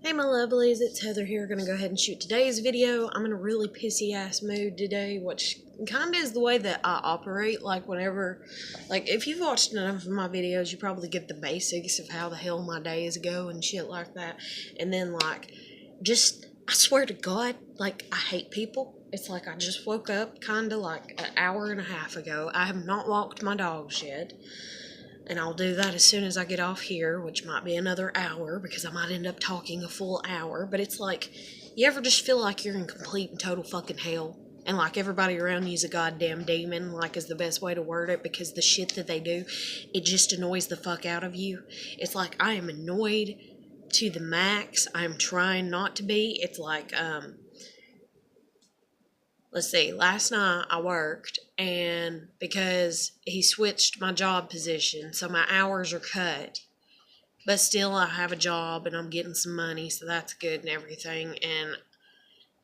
Hey my lovelies, it's Heather here. Gonna go ahead and shoot today's video. I'm in a really pissy ass mood today, which kinda is the way that I operate. Like whenever, if you've watched enough of my videos, you probably get the basics of how the hell my days go and shit like that. And then I swear to God, I hate people. It's like I just woke up kinda like an hour and a half ago. I have not walked my dogs yet. And I'll do that as soon as I get off here, which might be another hour, because I might end up talking a full hour. But it's like, you ever just feel like you're in complete and total fucking hell? And everybody around you's a goddamn demon, is the best way to word it, because the shit that they do, it just annoys the fuck out of you. It's like, I am annoyed to the max. I'm trying not to be. It's let's see, last night I worked, and because he switched my job position, so my hours are cut, but still I have a job and I'm getting some money, so that's good and everything, and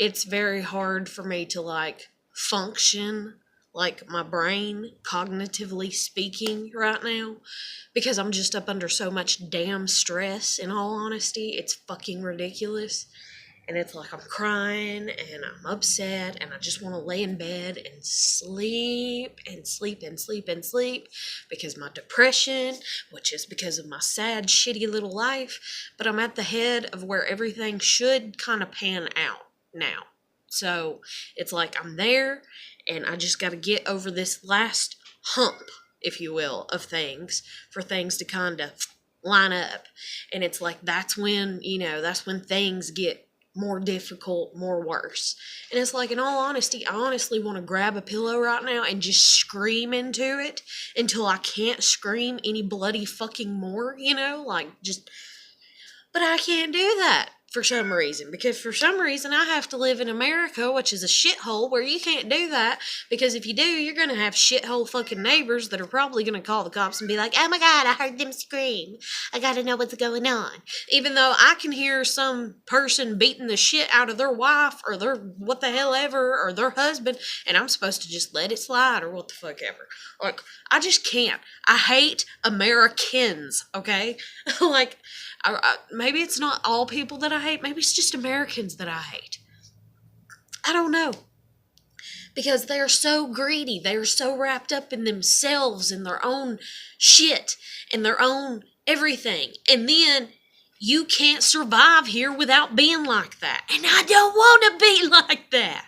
it's very hard for me to function, my brain, cognitively speaking right now, because I'm just up under so much damn stress, in all honesty. It's fucking ridiculous. And it's like I'm crying and I'm upset and I just want to lay in bed and sleep and sleep and sleep and sleep because my depression, which is because of my sad, shitty little life, but I'm at the head of where everything should kind of pan out now. So it's like I'm there and I just got to get over this last hump, if you will, of things for things to kind of line up. And it's like that's when things get more difficult, more worse. And it's like, in all honesty, I honestly want to grab a pillow right now and just scream into it until I can't scream any bloody fucking more, but I can't do that for some reason, because for some reason I have to live in America, which is a shithole where you can't do that, because if you do, you're going to have shithole fucking neighbors that are probably going to call the cops and be like, oh my God, I heard them scream. I got to know what's going on. Even though I can hear some person beating the shit out of their wife or their what the hell ever or their husband, and I'm supposed to just let it slide or what the fuck ever. I just can't. I hate Americans, okay? Maybe it's not all people that I hate. Maybe it's just Americans that I hate. I don't know. Because they are so greedy. They are so wrapped up in themselves and their own shit and their own everything. And then you can't survive here without being like that. And I don't want to be like that.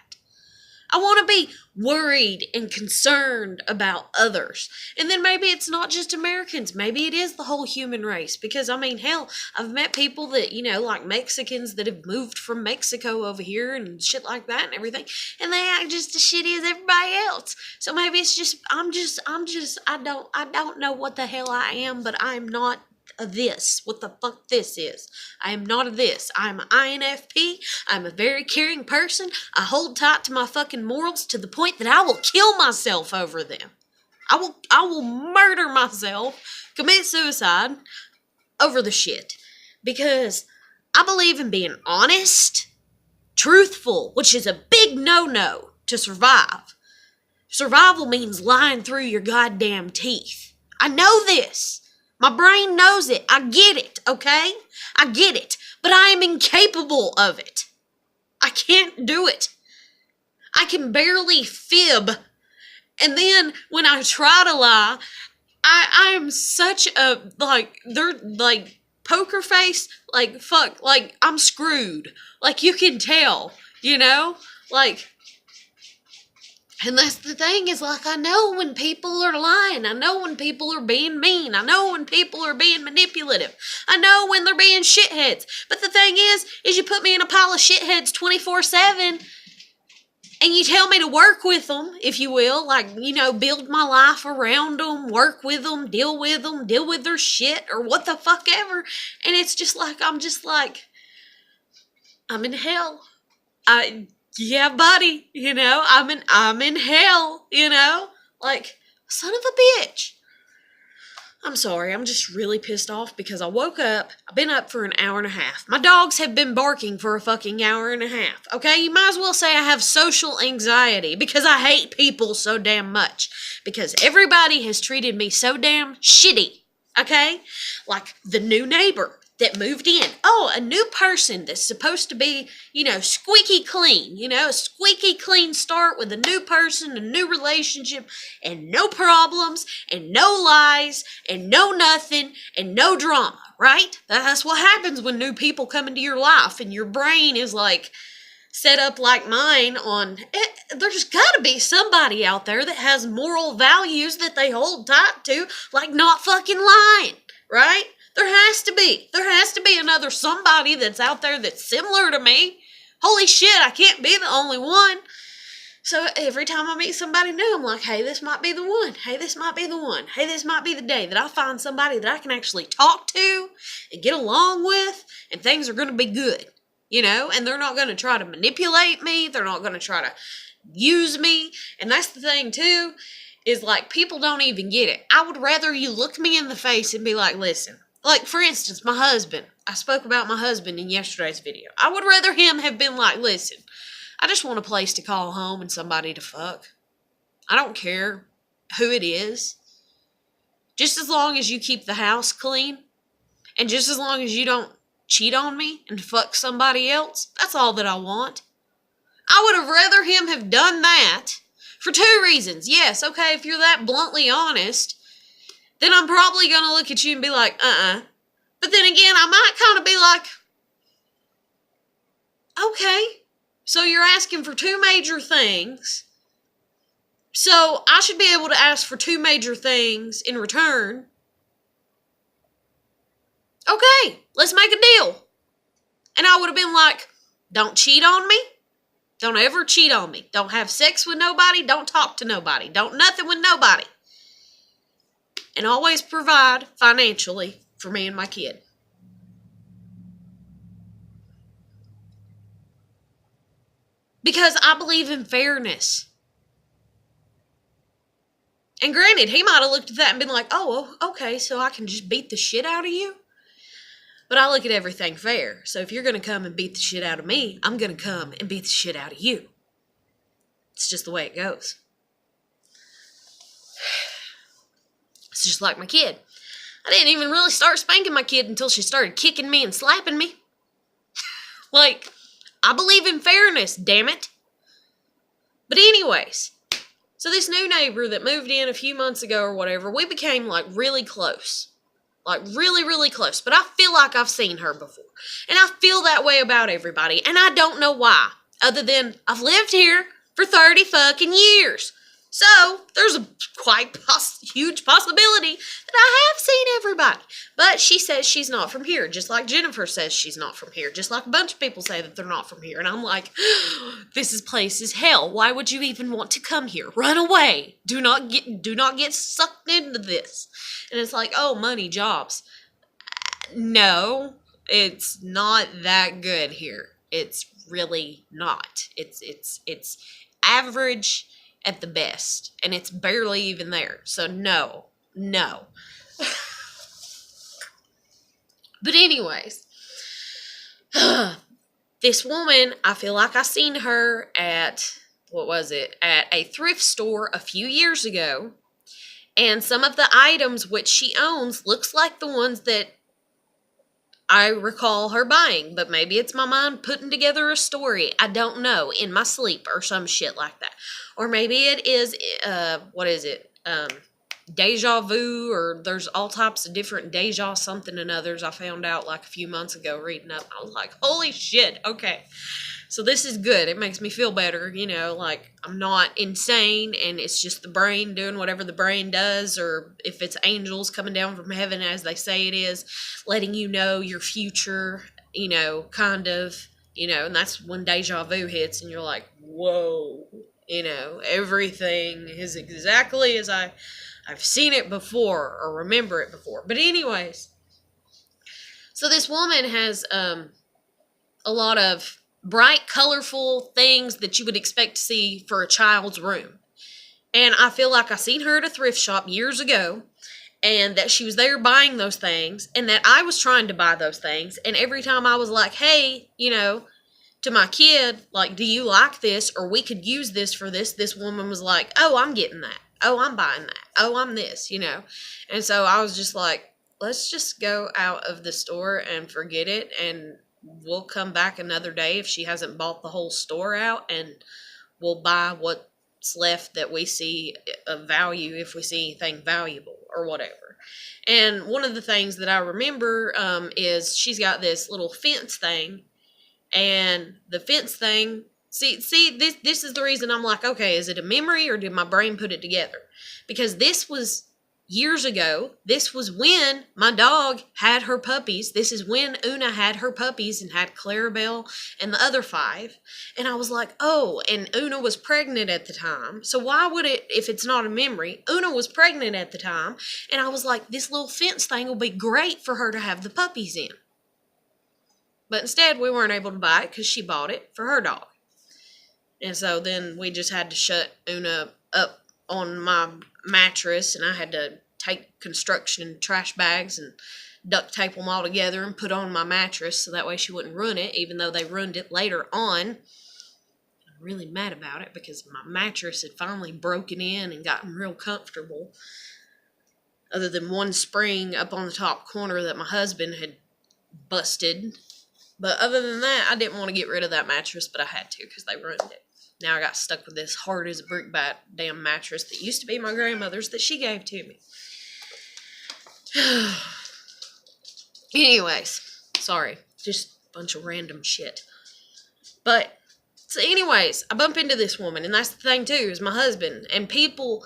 I want to be worried and concerned about others. And then maybe it's not just Americans. Maybe it is the whole human race. Because, hell, I've met people that, like Mexicans that have moved from Mexico over here and shit like that and everything. And they act just as shitty as everybody else. So maybe it's just, I don't know what the hell I am, but I'm not a this. What the fuck this is. I am not a this. I'm an INFP. I'm a very caring person. I hold tight to my fucking morals to the point that I will kill myself over them. I will murder myself, commit suicide over the shit. Because I believe in being honest, truthful, which is a big no-no to survive. Survival means lying through your goddamn teeth. I know this. My brain knows it. I get it, okay? I get it. But I am incapable of it. I can't do it. I can barely fib. And then when I try to lie, I am such a, they're poker face, fuck, I'm screwed. You can tell, And that's the thing is, I know when people are lying. I know when people are being mean. I know when people are being manipulative. I know when they're being shitheads. But the thing is you put me in a pile of shitheads 24/7, and you tell me to work with them, if you will, build my life around them, work with them, deal with their shit, or what the fuck ever. And it's just I'm in hell. Yeah, buddy, I'm in hell, son of a bitch. I'm sorry, I'm just really pissed off because I woke up, I've been up for an hour and a half. My dogs have been barking for a fucking hour and a half, okay? You might as well say I have social anxiety because I hate people so damn much. Because everybody has treated me so damn shitty, okay? The new neighbor that moved in. Oh, a new person that's supposed to be, squeaky clean. A squeaky clean start with a new person, a new relationship, and no problems, and no lies, and no nothing, and no drama, right? That's what happens when new people come into your life, and your brain is like set up like mine on it. There's got to be somebody out there that has moral values that they hold tight to, like not fucking lying, right? There has to be. There has to be another somebody that's out there that's similar to me. Holy shit, I can't be the only one. So every time I meet somebody new, I'm like, hey, this might be the one. Hey, this might be the one. Hey, this might be the day that I find somebody that I can actually talk to and get along with, and things are going to be good, and they're not going to try to manipulate me. They're not going to try to use me. And that's the thing, too, is like people don't even get it. I would rather you look me in the face and be like, listen, like, for instance, my husband. I spoke about my husband in yesterday's video. I would rather him have been like, listen, I just want a place to call home and somebody to fuck. I don't care who it is. Just as long as you keep the house clean, and just as long as you don't cheat on me and fuck somebody else, that's all that I want. I would have rather him have done that for two reasons. Yes, okay, if you're that bluntly honest, then I'm probably going to look at you and be like, But then again, I might kind of be like, okay, so you're asking for two major things. So I should be able to ask for two major things in return. Okay, let's make a deal. And I would have been like, don't cheat on me. Don't ever cheat on me. Don't have sex with nobody. Don't talk to nobody. Don't nothing with nobody. And always provide financially for me and my kid. Because I believe in fairness. And granted, he might have looked at that and been like, oh, okay, so I can just beat the shit out of you? But I look at everything fair. So if you're going to come and beat the shit out of me, I'm going to come and beat the shit out of you. It's just the way it goes. It's just like my kid. I didn't even really start spanking my kid until she started kicking me and slapping me. Like, I believe in fairness, damn it. But anyways, so this new neighbor that moved in a few months ago or whatever, we became like really close. Like really, really close. But I feel like I've seen her before. And I feel that way about everybody. And I don't know why. Other than I've lived here for 30 fucking years. So there's a quite huge possibility that I have seen everybody. But she says she's not from here. Just like Jennifer says she's not from here. Just like a bunch of people say that they're not from here. And I'm like, this place is hell. Why would you even want to come here? Run away. Do not get sucked into this. And it's like, oh, money, jobs. No, it's not that good here. It's really not. It's average at the best, and it's barely even there. So no. But anyways, this woman, I feel like I seen her at, at a thrift store a few years ago, and some of the items which she owns looks like the ones that I recall her buying, but maybe it's my mind putting together a story, I don't know, in my sleep or some shit like that. Or maybe it is, deja vu, or there's all types of different deja something and others I found out like a few months ago reading up. I was like, holy shit, okay. So this is good. It makes me feel better, like I'm not insane and it's just the brain doing whatever the brain does, or if it's angels coming down from heaven as they say it is, letting you know your future, kind of, and that's when deja vu hits and you're like, whoa, everything is exactly as I've seen it before or remember it before. But anyways, so this woman has a lot of bright, colorful things that you would expect to see for a child's room. And I feel like I seen her at a thrift shop years ago, and that she was there buying those things, and that I was trying to buy those things. And every time I was like, hey, to my kid, like, do you like this? Or we could use this for this. This woman was like, oh, I'm getting that. Oh, I'm buying that. Oh, I'm this, And so I was just like, let's just go out of the store and forget it, and we'll come back another day if she hasn't bought the whole store out, and we'll buy what's left that we see of value, if we see anything valuable or whatever. And one of the things that I remember is she's got this little fence thing, and the fence thing, this is the reason I'm like, okay, is it a memory or did my brain put it together? Because this was years ago. This was when my dog had her puppies. This is when Una had her puppies and had Clarabelle and the other 5. And I was like, oh, and Una was pregnant at the time. So why would it, if it's not a memory, Una was pregnant at the time. And I was like, this little fence thing will be great for her to have the puppies in. But instead, we weren't able to buy it because she bought it for her dog. And so then we just had to shut Una up on my mattress, and I had to take construction trash bags and duct tape them all together and put on my mattress so that way she wouldn't ruin it, even though they ruined it later on. I'm really mad about it because my mattress had finally broken in and gotten real comfortable, other than one spring up on the top corner that my husband had busted. But other than that, I didn't want to get rid of that mattress, but I had to because they ruined it. Now I got stuck with this hard as a brick bat damn mattress that used to be my grandmother's that she gave to me. Anyways, sorry. Just a bunch of random shit. But, so anyways, I bump into this woman, and that's the thing too, is my husband. And people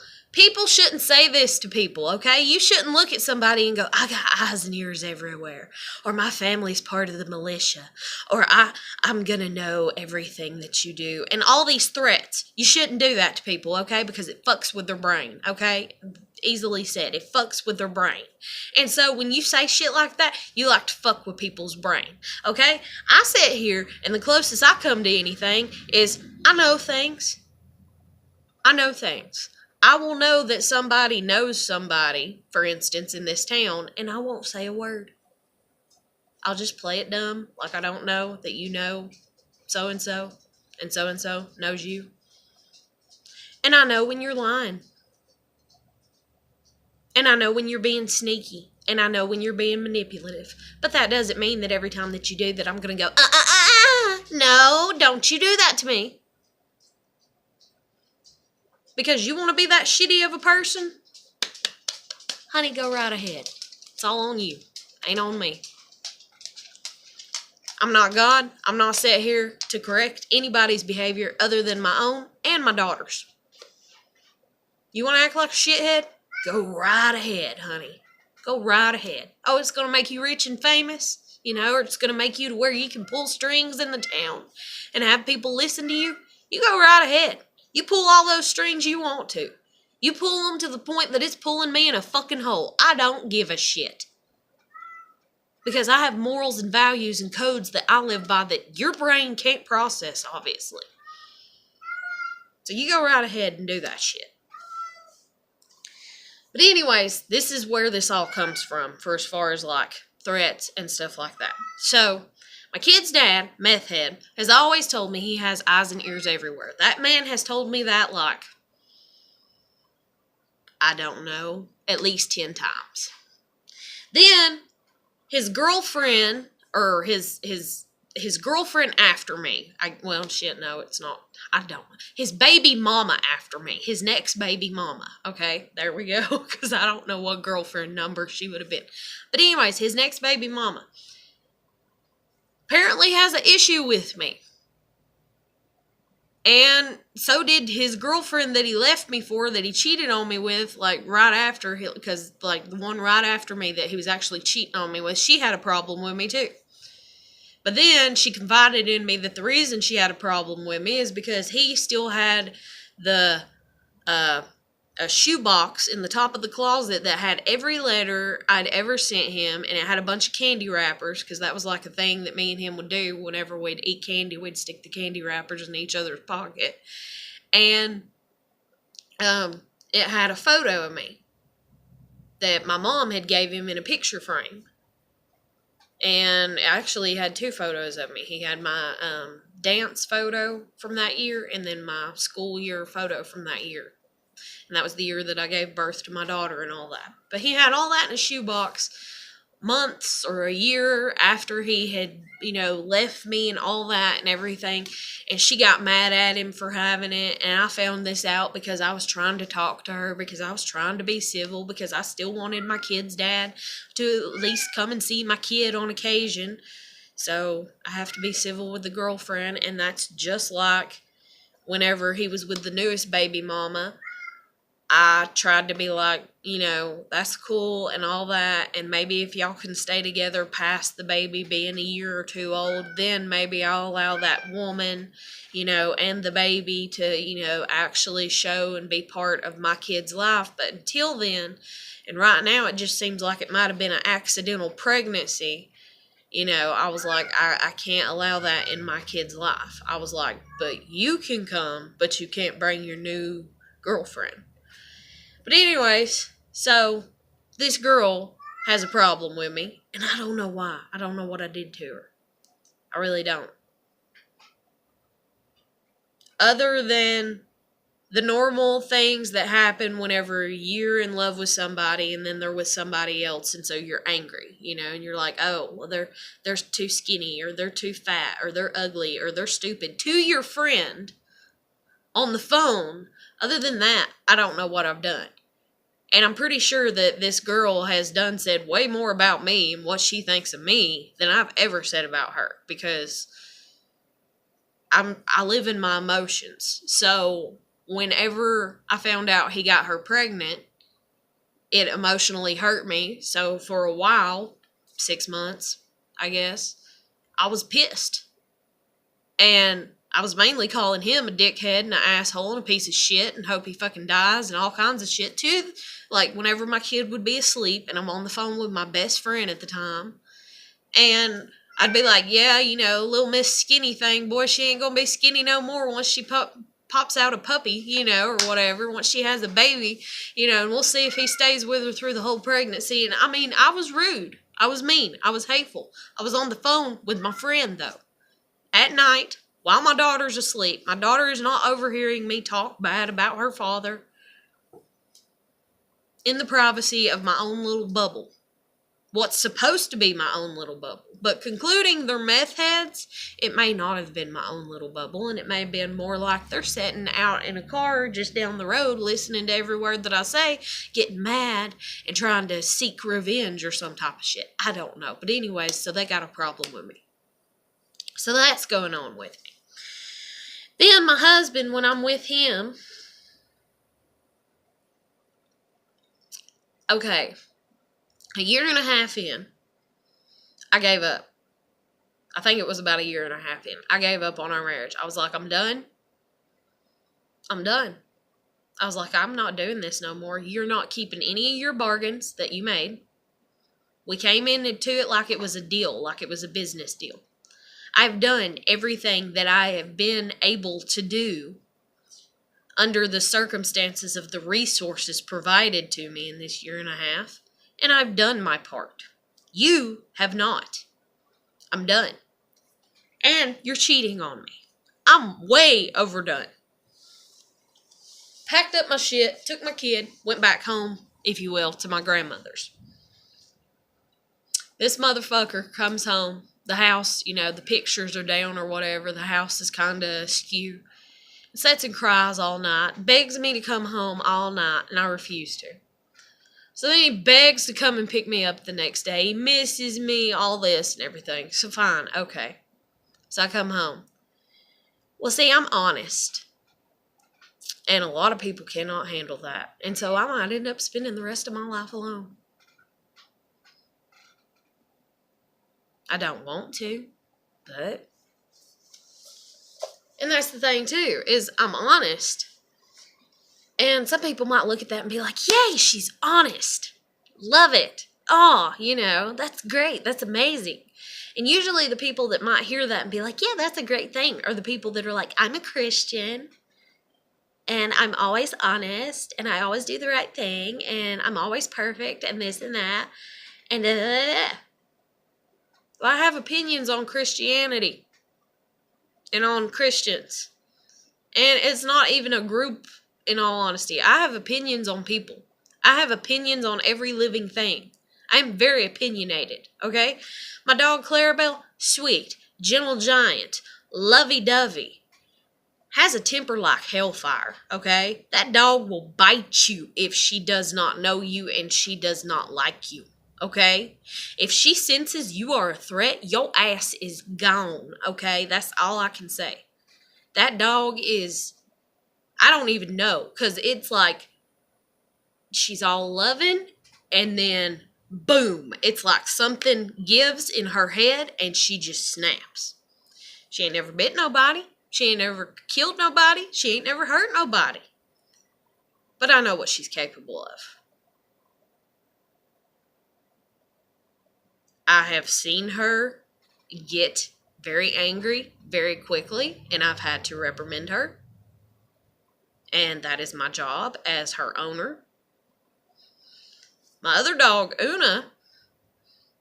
shouldn't say this to people, okay? You shouldn't look at somebody and go, I got eyes and ears everywhere. Or my family's part of the militia. Or I'm gonna know everything that you do. And all these threats. You shouldn't do that to people, okay? Because it fucks with their brain, okay? Easily said. It fucks with their brain. And so when you say shit like that, you like to fuck with people's brain, okay? I sit here, and the closest I come to anything is I know things. I know things. I will know that somebody knows somebody, for instance, in this town, and I won't say a word. I'll just play it dumb, like I don't know that you know so-and-so, and so-and-so knows you. And I know when you're lying. And I know when you're being sneaky. And I know when you're being manipulative. But that doesn't mean that every time that you do that, I'm going to go, no, don't you do that to me. Because you want to be that shitty of a person? Honey, go right ahead. It's all on you. Ain't on me. I'm not God. I'm not set here to correct anybody's behavior other than my own and my daughter's. You want to act like a shithead? Go right ahead, honey. Go right ahead. Oh, it's going to make you rich and famous? You know, or it's going to make you to where you can pull strings in the town and have people listen to you? You go right ahead. You pull all those strings you want to. You pull them to the point that it's pulling me in a fucking hole. I don't give a shit. Because I have morals and values and codes that I live by that your brain can't process, obviously. So you go right ahead and do that shit. But anyways, this is where this all comes from for as far as like threats and stuff like that. So my kid's dad, Meth Head, has always told me he has eyes and ears everywhere. That man has told me that like, I don't know, at least 10 times. Then his girlfriend, or his girlfriend after me. It's not. I don't. His baby mama after me. His next baby mama. Okay, there we go. Because I don't know what girlfriend number she would have been. But anyways, his next baby mama apparently has an issue with me. And so did his girlfriend that he left me for, that he cheated on me with, like, right after, because, like, the one right after me that he was actually cheating on me with, she had a problem with me, too. But then she confided in me that the reason she had a problem with me is because he still had a shoebox in the top of the closet that had every letter I'd ever sent him, and it had a bunch of candy wrappers, because that was like a thing that me and him would do whenever we'd eat candy. We'd stick the candy wrappers in each other's pocket. And it had a photo of me that my mom had gave him in a picture frame. And actually he had 2 photos of me. He had my dance photo from that year, and then my school year photo from that year. And that was the year that I gave birth to my daughter and all that. But he had all that in a shoebox months or a year after he had, left me and all that and everything. And she got mad at him for having it. And I found this out because I was trying to talk to her, because I was trying to be civil, because I still wanted my kid's dad to at least come and see my kid on occasion. So I have to be civil with the girlfriend. And that's just like whenever he was with the newest baby mama. I tried to be like, that's cool and all that. And maybe if y'all can stay together past the baby being a year or two old, then maybe I'll allow that woman, and the baby to, actually show and be part of my kid's life. But until then, and right now, it just seems like it might have been an accidental pregnancy. I was like, I can't allow that in my kid's life. I was like, but you can come, but you can't bring your new girlfriend. But anyways, so this girl has a problem with me, and I don't know why. I don't know what I did to her. I really don't. Other than the normal things that happen whenever you're in love with somebody and then they're with somebody else, and so you're angry, and you're like, oh, well, they're too skinny, or they're too fat, or they're ugly, or they're stupid, to your friend on the phone. Other than that, I don't know what I've done. And I'm pretty sure that this girl has said way more about me and what she thinks of me than I've ever said about her, because I live in my emotions. So whenever I found out he got her pregnant, it emotionally hurt me. So for a while, 6 months, I guess, I was pissed. And I was mainly calling him a dickhead and an asshole and a piece of shit and hope he fucking dies and all kinds of shit too. Like whenever my kid would be asleep and I'm on the phone with my best friend at the time, and I'd be like, yeah, little Miss Skinny thing, boy, she ain't gonna be skinny no more once she pops out a puppy, or whatever, once she has a baby, and we'll see if he stays with her through the whole pregnancy. And I mean, I was rude. I was mean. I was hateful. I was on the phone with my friend, though, at night, while my daughter's asleep. My daughter is not overhearing me talk bad about her father in the privacy of my own little bubble. What's supposed to be my own little bubble. But concluding they're meth heads, it may not have been my own little bubble, and it may have been more like they're sitting out in a car just down the road listening to every word that I say, getting mad and trying to seek revenge or some type of shit. I don't know. But anyways, so they got a problem with me. So that's going on with me. Then my husband, when I'm with him, okay, a year and a half in, I gave up. I think it was about a year and a half in. I gave up on our marriage. I was like, I'm done. I'm done. I was like, I'm not doing this no more. You're not keeping any of your bargains that you made. We came into it like it was a deal, like it was a business deal. I've done everything that I have been able to do under the circumstances of the resources provided to me in this year and a half, and I've done my part. You have not. I'm done. And you're cheating on me. I'm way overdone. Packed up my shit, took my kid, went back home, if you will, to my grandmother's. This motherfucker comes home. The house, the pictures are down or whatever. The house is kind of askew. Sits and cries all night. Begs me to come home all night, and I refuse to. So then he begs to come and pick me up the next day. He misses me, all this and everything. So fine, okay. So I come home. Well, see, I'm honest. And a lot of people cannot handle that. And so I might end up spending the rest of my life alone. I don't want to, but... And that's the thing, too, is I'm honest. And some people might look at that and be like, yay, she's honest. Love it. Oh, that's great. That's amazing. And usually the people that might hear that and be like, yeah, that's a great thing, are the people that are like, I'm a Christian, and I'm always honest, and I always do the right thing, and I'm always perfect, and this and that, and da da da da. Well, I have opinions on Christianity and on Christians. And it's not even a group, in all honesty. I have opinions on people. I have opinions on every living thing. I'm very opinionated, okay? My dog Clarabelle, sweet, gentle giant, lovey-dovey, has a temper like hellfire, okay? That dog will bite you if she does not know you and she does not like you, okay? If she senses you are a threat, your ass is gone, okay? That's all I can say. That dog is, I don't even know, because it's like she's all loving and then boom, it's like something gives in her head and she just snaps. She ain't never bit nobody. She ain't never killed nobody. She ain't never hurt nobody. But I know what she's capable of. I have seen her get very angry very quickly, and I've had to reprimand her. And that is my job as her owner. My other dog, Una,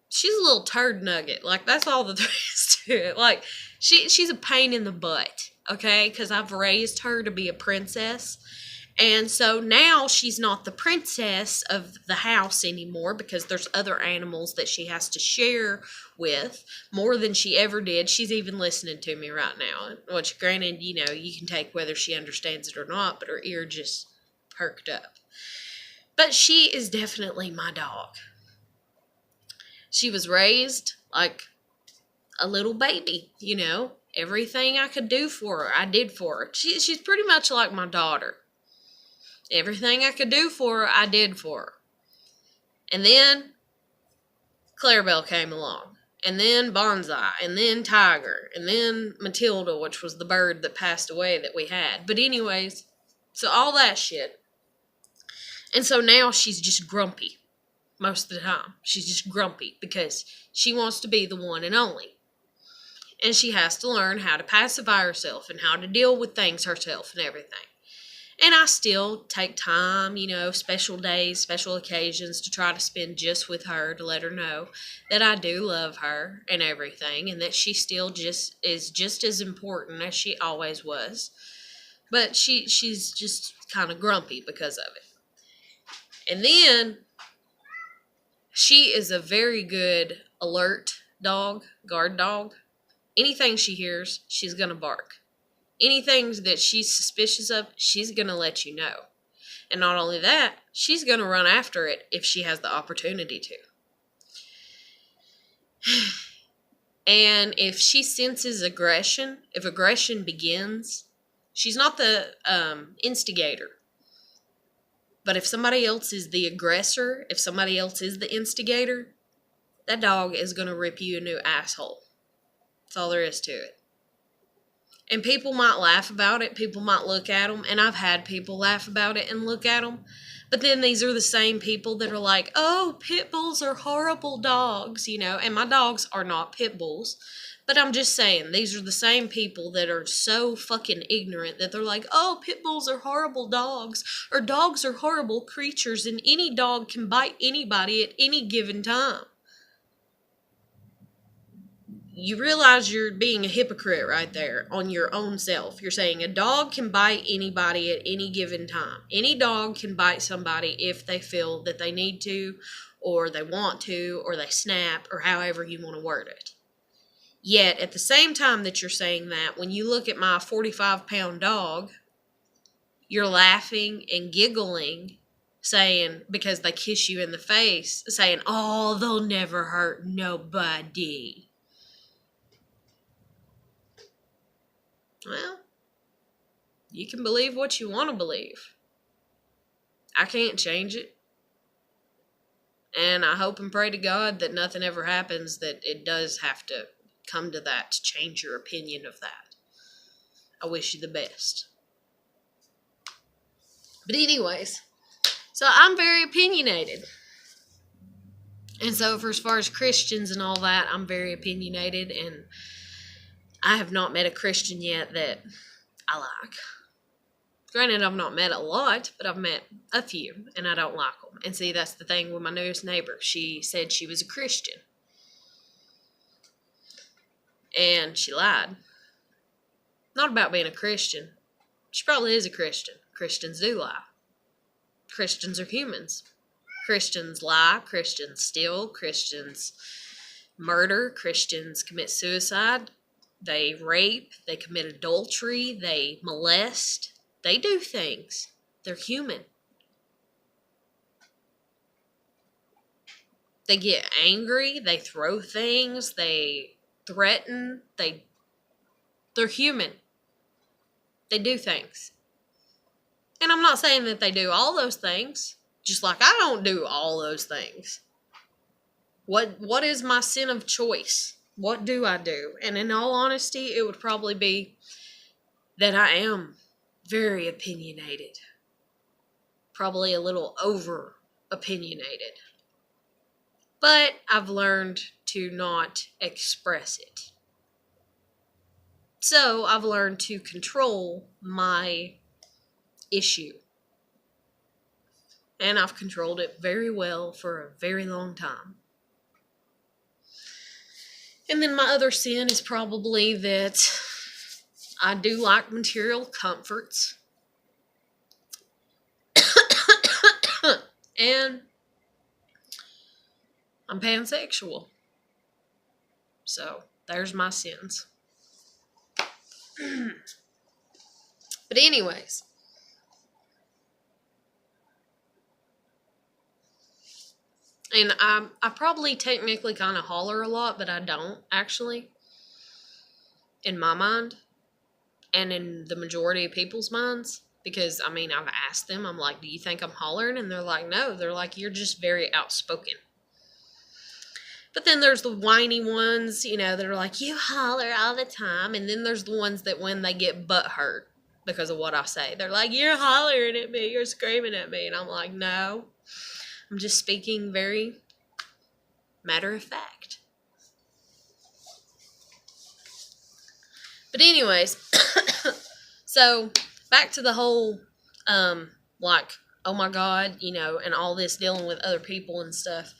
she's a little turd nugget. Like, that's all that there is to it. Like, she's a pain in the butt, okay? Because I've raised her to be a princess. And so now she's not the princess of the house anymore because there's other animals that she has to share with more than she ever did. She's even listening to me right now, which granted, you know, you can take whether she understands it or not, but her ear just perked up. But she is definitely my dog. She was raised like a little baby, you know. Everything I could do for her, I did for her. She's pretty much like my daughter. Everything I could do for her, I did for her. And then Clarabelle came along. And then Bonsai. And then Tiger. And then Matilda, which was the bird that passed away that we had. But anyways, so all that shit. And so now she's just grumpy. Most of the time. She's just grumpy because she wants to be the one and only. And she has to learn how to pacify herself and how to deal with things herself and everything. And I still take time, you know, special days, special occasions to try to spend just with her to let her know that I do love her and everything and that she still just is just as important as she always was. But she's just kind of grumpy because of it. And then she is a very good alert dog, guard dog. Anything she hears, she's going to bark. Anything that she's suspicious of, she's going to let you know. And not only that, she's going to run after it if she has the opportunity to. And if she senses aggression, if aggression begins, she's not the instigator. But if somebody else is the aggressor, if somebody else is the instigator, that dog is going to rip you a new asshole. That's all there is to it. And people might laugh about it. People might look at them. And I've had people laugh about it and look at them. But then these are the same people that are like, oh, pit bulls are horrible dogs, you know. And my dogs are not pit bulls. But I'm just saying, these are the same people that are so fucking ignorant that they're like, oh, pit bulls are horrible dogs. Or dogs are horrible creatures. And any dog can bite anybody at any given time. You realize you're being a hypocrite right there on your own self. You're saying a dog can bite anybody at any given time. Any dog can bite somebody if they feel that they need to, or they want to, or they snap, or however you want to word it. Yet, at the same time that you're saying that, when you look at my 45-pound dog, you're laughing and giggling, saying, because they kiss you in the face, saying, oh, they'll never hurt nobody. Well, you can believe what you want to believe. I can't change it. And I hope and pray to God that nothing ever happens that it does have to come to that to change your opinion of that. I wish you the best. But anyways, so I'm very opinionated. And so for as far as Christians and all that, I'm very opinionated, and I have not met a Christian yet that I like. Granted, I've not met a lot, but I've met a few, and I don't like them. And see, that's the thing with my newest neighbor. She said she was a Christian. And she lied. Not about being a Christian. She probably is a Christian. Christians do lie. Christians are humans. Christians lie, Christians steal, Christians murder, Christians commit suicide, they rape, they commit adultery, they molest, they do things. They're human. They get angry, they throw things, they threaten, they're human. They do things. And I'm not saying that they do all those things, just like I don't do all those things. What is my sin of choice? What do I do? And in all honesty, it would probably be that I am very opinionated. Probably a little over opinionated. But I've learned to not express it. So I've learned to control my issue. And I've controlled it very well for a very long time. And then my other sin is probably that I do like material comforts. And I'm pansexual. So, there's my sins. But anyways. And I probably technically kind of holler a lot, but I don't, actually. In my mind. And in the majority of people's minds. Because, I mean, I've asked them, I'm like, do you think I'm hollering? And they're like, no. They're like, you're just very outspoken. But then there's the whiny ones, that are like, you holler all the time. And then there's the ones that when they get butt hurt because of what I say, they're like, you're hollering at me, you're screaming at me. And I'm like, no. I'm just speaking very matter of fact. But anyways, so back to the whole, oh my God, and all this dealing with other people and stuff.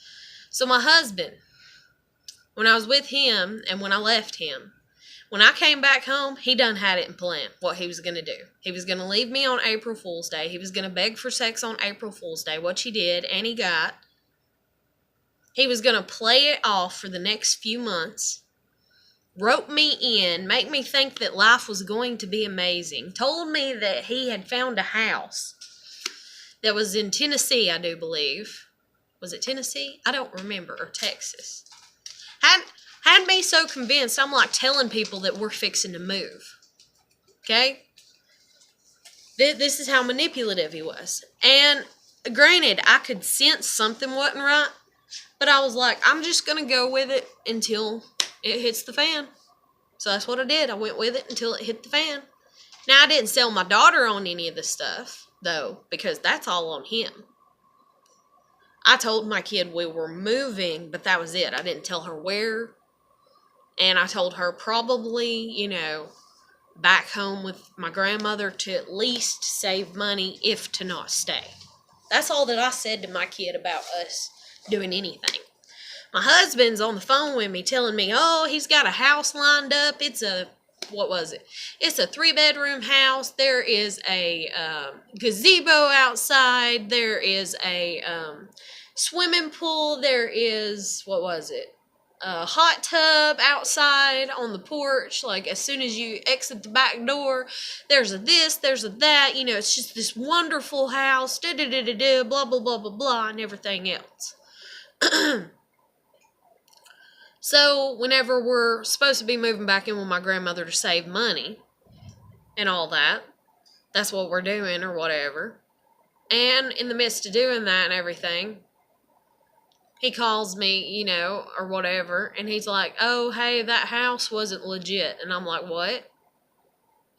So my husband, when I was with him and when I left him, when I came back home, he done had it in plan what he was going to do. He was going to leave me on April Fool's Day. He was going to beg for sex on April Fool's Day, which he did, and he got. He was going to play it off for the next few months, rope me in, make me think that life was going to be amazing, told me that he had found a house that was in Tennessee, I do believe. Was it Tennessee? I don't remember. Or Texas. Had me so convinced, I'm like telling people that we're fixing to move. Okay? This is how manipulative he was. And granted, I could sense something wasn't right, but I was like, I'm just going to go with it until it hits the fan. So that's what I did. I went with it until it hit the fan. Now, I didn't sell my daughter on any of this stuff, though, because that's all on him. I told my kid we were moving, but that was it. I didn't tell her where. And I told her probably, back home with my grandmother to at least save money, if to not stay. That's all that I said to my kid about us doing anything. My husband's on the phone with me telling me, oh, he's got a house lined up. It's a 3-bedroom house. There is a gazebo outside. There is a swimming pool. There is, a hot tub outside on the porch. Like, as soon as you exit the back door, there's a this, there's a that. It's just this wonderful house. Blah, blah, blah, blah, blah, and everything else. So, whenever we're supposed to be moving back in with my grandmother to save money and all that, that's what we're doing or whatever. And in the midst of doing that and everything, he calls me, or whatever, and he's like, oh, hey, that house wasn't legit. And I'm like, what?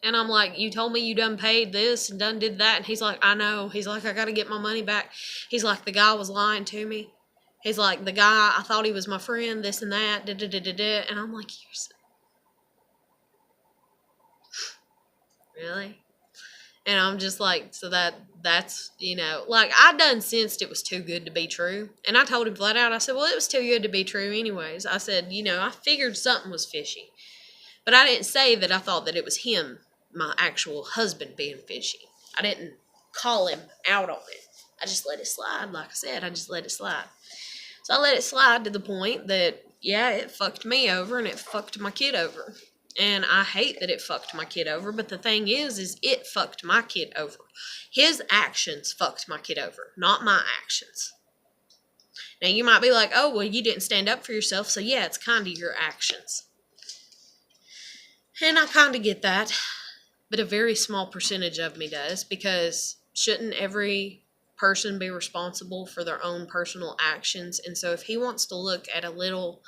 And I'm like, you told me you done paid this and done did that. And he's like, I know. He's like, I got to get my money back. He's like, the guy was lying to me. He's like, the guy, I thought he was my friend, this and that, da-da-da-da-da. And I'm like, really? And I'm just like, so that's, I done sensed it was too good to be true. And I told him flat out, I said, well, it was too good to be true anyways. I said, I figured something was fishy. But I didn't say that I thought that it was him, my actual husband, being fishy. I didn't call him out on it. I just let it slide. Like I said, I just let it slide. So I let it slide to the point that, yeah, it fucked me over and it fucked my kid over. And I hate that it fucked my kid over, but the thing is it fucked my kid over. His actions fucked my kid over, not my actions. Now, you might be like, oh, well, you didn't stand up for yourself, so yeah, it's kind of your actions. And I kind of get that, but a very small percentage of me does, because shouldn't every person be responsible for their own personal actions? And so if he wants to look at a little,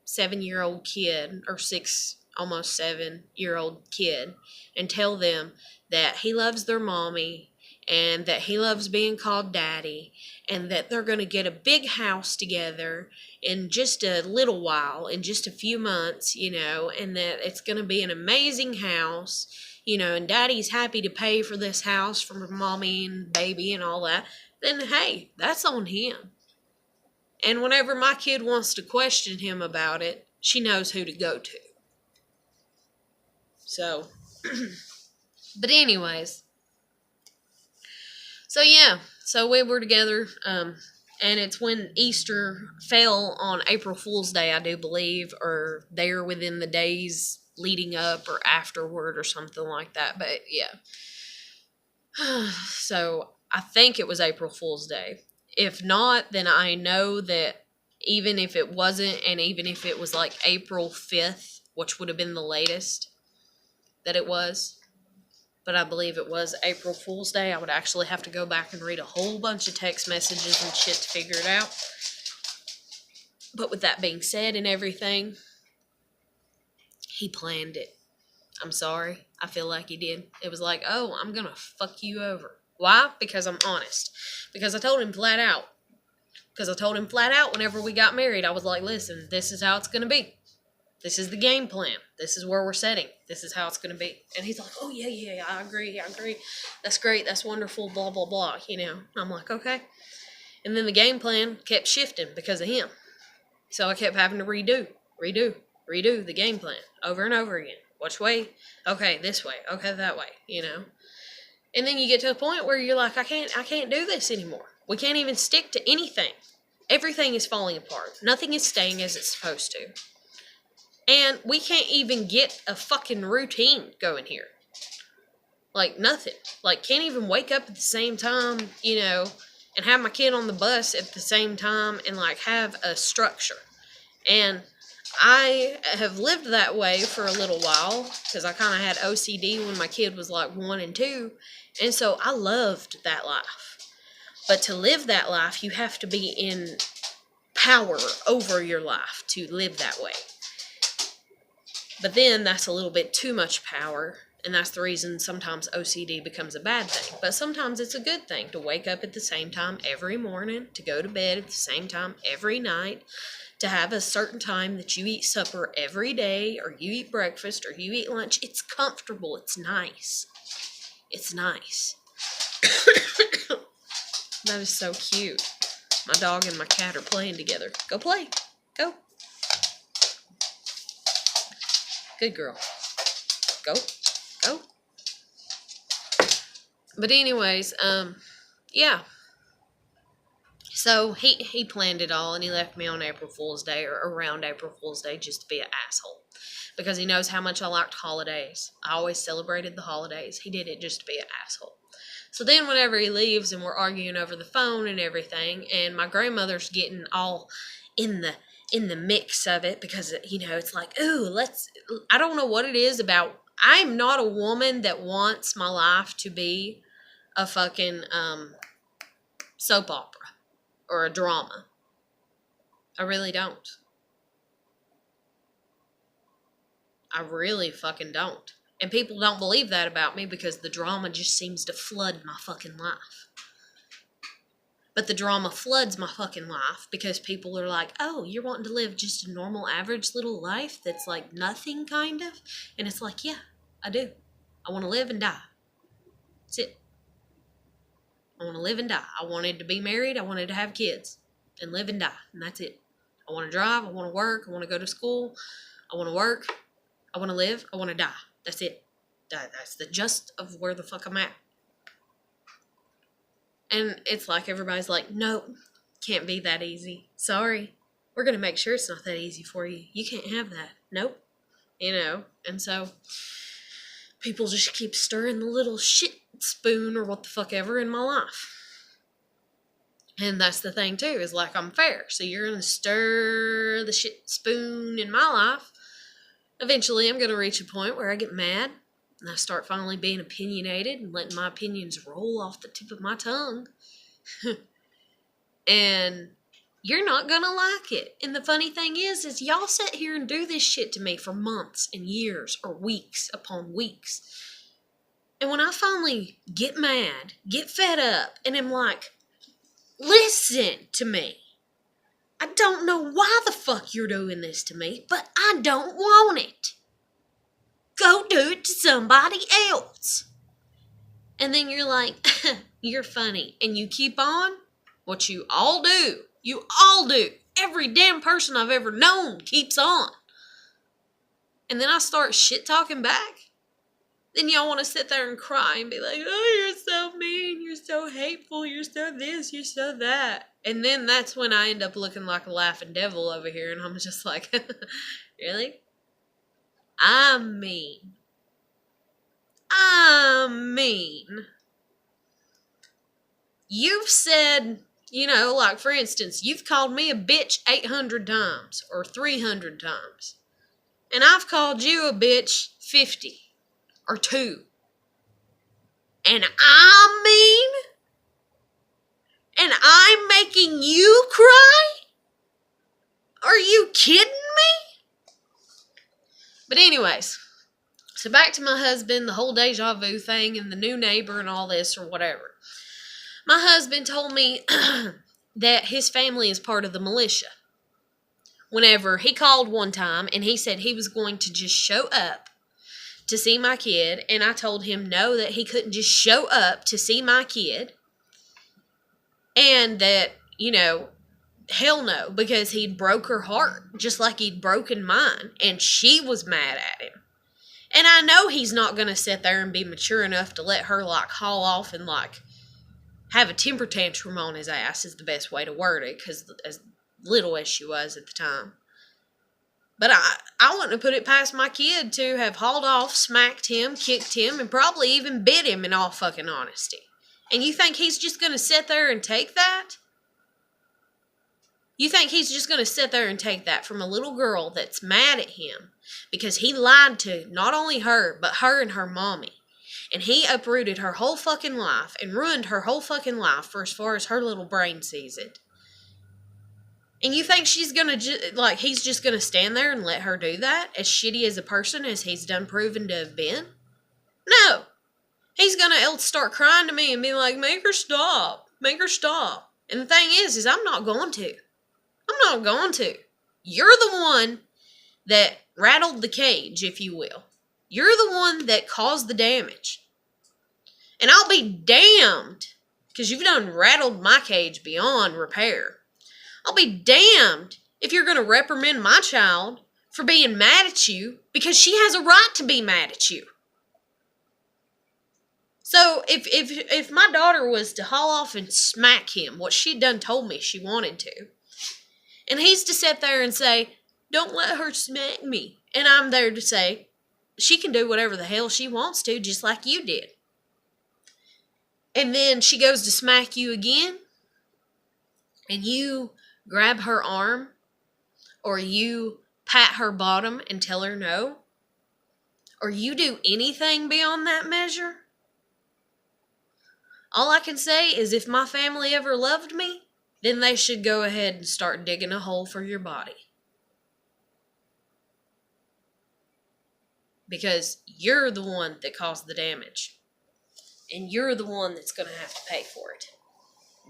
7-year-old kid or almost 7-year-old kid and tell them that he loves their mommy and that he loves being called daddy and that they're going to get a big house together in just a little while, in just a few months, and that it's going to be an amazing house, and daddy's happy to pay for this house for mommy and baby and all that, then hey, that's on him. And whenever my kid wants to question him about it, she knows who to go to. So, but anyways, so yeah, so we were together, and it's when Easter fell on April Fool's Day, I do believe, or there within the days leading up or afterward or something like that, but yeah. So, I think it was April Fool's Day. If not, then I know that even if it wasn't, and even if it was like April 5th, which would have been the latest that it was, but I believe it was April Fool's Day. I would actually have to go back and read a whole bunch of text messages and shit to figure it out. But with that being said and everything, he planned it. I'm sorry. I feel like he did. It was like, oh, I'm going to fuck you over. Why? Because I'm honest. Because I told him flat out. Whenever we got married, I was like, listen, this is how it's going to be. This is the game plan. This is where we're setting. This is how it's going to be. And he's like, oh, yeah, I agree. That's great. That's wonderful, blah, blah, blah, I'm like, okay. And then the game plan kept shifting because of him. So I kept having to redo the game plan over and over again. Which way? Okay, this way. Okay, that way, And then you get to a point where you're like, I can't do this anymore. We can't even stick to anything. Everything is falling apart. Nothing is staying as it's supposed to. And we can't even get a fucking routine going here. Like, nothing. Like, can't even wake up at the same time, and have my kid on the bus at the same time and, like, have a structure. And I have lived that way for a little while because I kind of had OCD when my kid was, like, 1 and 2. And so I loved that life. But to live that life, you have to be in power over your life to live that way. But then that's a little bit too much power, and that's the reason sometimes OCD becomes a bad thing. But sometimes it's a good thing to wake up at the same time every morning, to go to bed at the same time every night, to have a certain time that you eat supper every day, or you eat breakfast, or you eat lunch. It's comfortable. It's nice. It's nice. That is so cute. My dog and my cat are playing together. Go play. Go. Good girl. Go. But anyways, yeah. So he planned it all, and he left me on April Fool's Day, or around April Fool's Day, just to be an asshole. Because he knows how much I liked holidays. I always celebrated the holidays. He did it just to be an asshole. So then whenever he leaves and we're arguing over the phone and everything, and my grandmother's getting all in the mix of it, because, it's like, ooh, I don't know what it is about. I'm not a woman that wants my life to be a fucking soap opera or a drama. I really don't. I really fucking don't. And people don't believe that about me because the drama just seems to flood my fucking life. But the drama floods my fucking life because people are like, oh, you're wanting to live just a normal, average little life that's like nothing, kind of? And it's like, yeah, I do. I want to live and die. That's it. I want to live and die. I wanted to be married. I wanted to have kids and live and die. And that's it. I want to drive. I want to work. I want to go to school. I want to work. I want to live. I want to die. That's it. That's the gist of where the fuck I'm at. And it's like everybody's like, nope, can't be that easy. Sorry. We're going to make sure it's not that easy for you. You can't have that. Nope. And so people just keep stirring the little shit spoon or what the fuck ever in my life. And that's the thing, too, is like I'm fair. So you're going to stir the shit spoon in my life. Eventually, I'm going to reach a point where I get mad and I start finally being opinionated and letting my opinions roll off the tip of my tongue. And you're not going to like it. And the funny thing is y'all sit here and do this shit to me for months and years or weeks upon weeks. And when I finally get mad, get fed up, and am like, listen to me. I don't know why the fuck you're doing this to me, but I don't want it. Go do it to somebody else. And then you're like, you're funny. And you keep on what you all do. You all do. Every damn person I've ever known keeps on. And then I start shit talking back. Then y'all want to sit there and cry and be like, oh, you're so mean, you're so hateful, you're so this, you're so that. And then that's when I end up looking like a laughing devil over here, and I'm just like, really? I'm mean. I'm mean. You've said, like for instance, you've called me a bitch 800 times or 300 times. And I've called you a bitch 50. Or 2. And I'm mean? And I'm making you cry? Are you kidding me? But anyways, so back to my husband, the whole deja vu thing and the new neighbor and all this or whatever. My husband told me that his family is part of the militia. Whenever he called one time and he said he was going to just show up to see my kid, and I told him no, that he couldn't just show up to see my kid, and that, hell no, because he'd broke her heart, just like he'd broken mine, and she was mad at him. And I know he's not going to sit there and be mature enough to let her, haul off and, have a temper tantrum on his ass is the best way to word it, because as little as she was at the time. But I wouldn't have put it past my kid to have hauled off, smacked him, kicked him, and probably even bit him in all fucking honesty. And you think he's just going to sit there and take that? You think he's just going to sit there and take that from a little girl that's mad at him because he lied to not only her, but her and her mommy. And he uprooted her whole fucking life and ruined her whole fucking life for as far as her little brain sees it. And you think she's going to, he's just going to stand there and let her do that? As shitty as a person as he's done proven to have been? No. He's going to start crying to me and be like, make her stop. Make her stop. And the thing is I'm not going to. I'm not going to. You're the one that rattled the cage, if you will. You're the one that caused the damage. And I'll be damned, because you've done rattled my cage beyond repair. I'll be damned if you're going to reprimand my child for being mad at you because she has a right to be mad at you. So if my daughter was to haul off and smack him, what she'd done told me she wanted to, and he's to sit there and say, don't let her smack me. And I'm there to say, she can do whatever the hell she wants to, just like you did. And then she goes to smack you again, and you grab her arm, or you pat her bottom and tell her no, or you do anything beyond that measure, all I can say is if my family ever loved me, then they should go ahead and start digging a hole for your body. Because you're the one that caused the damage. And you're the one that's going to have to pay for it.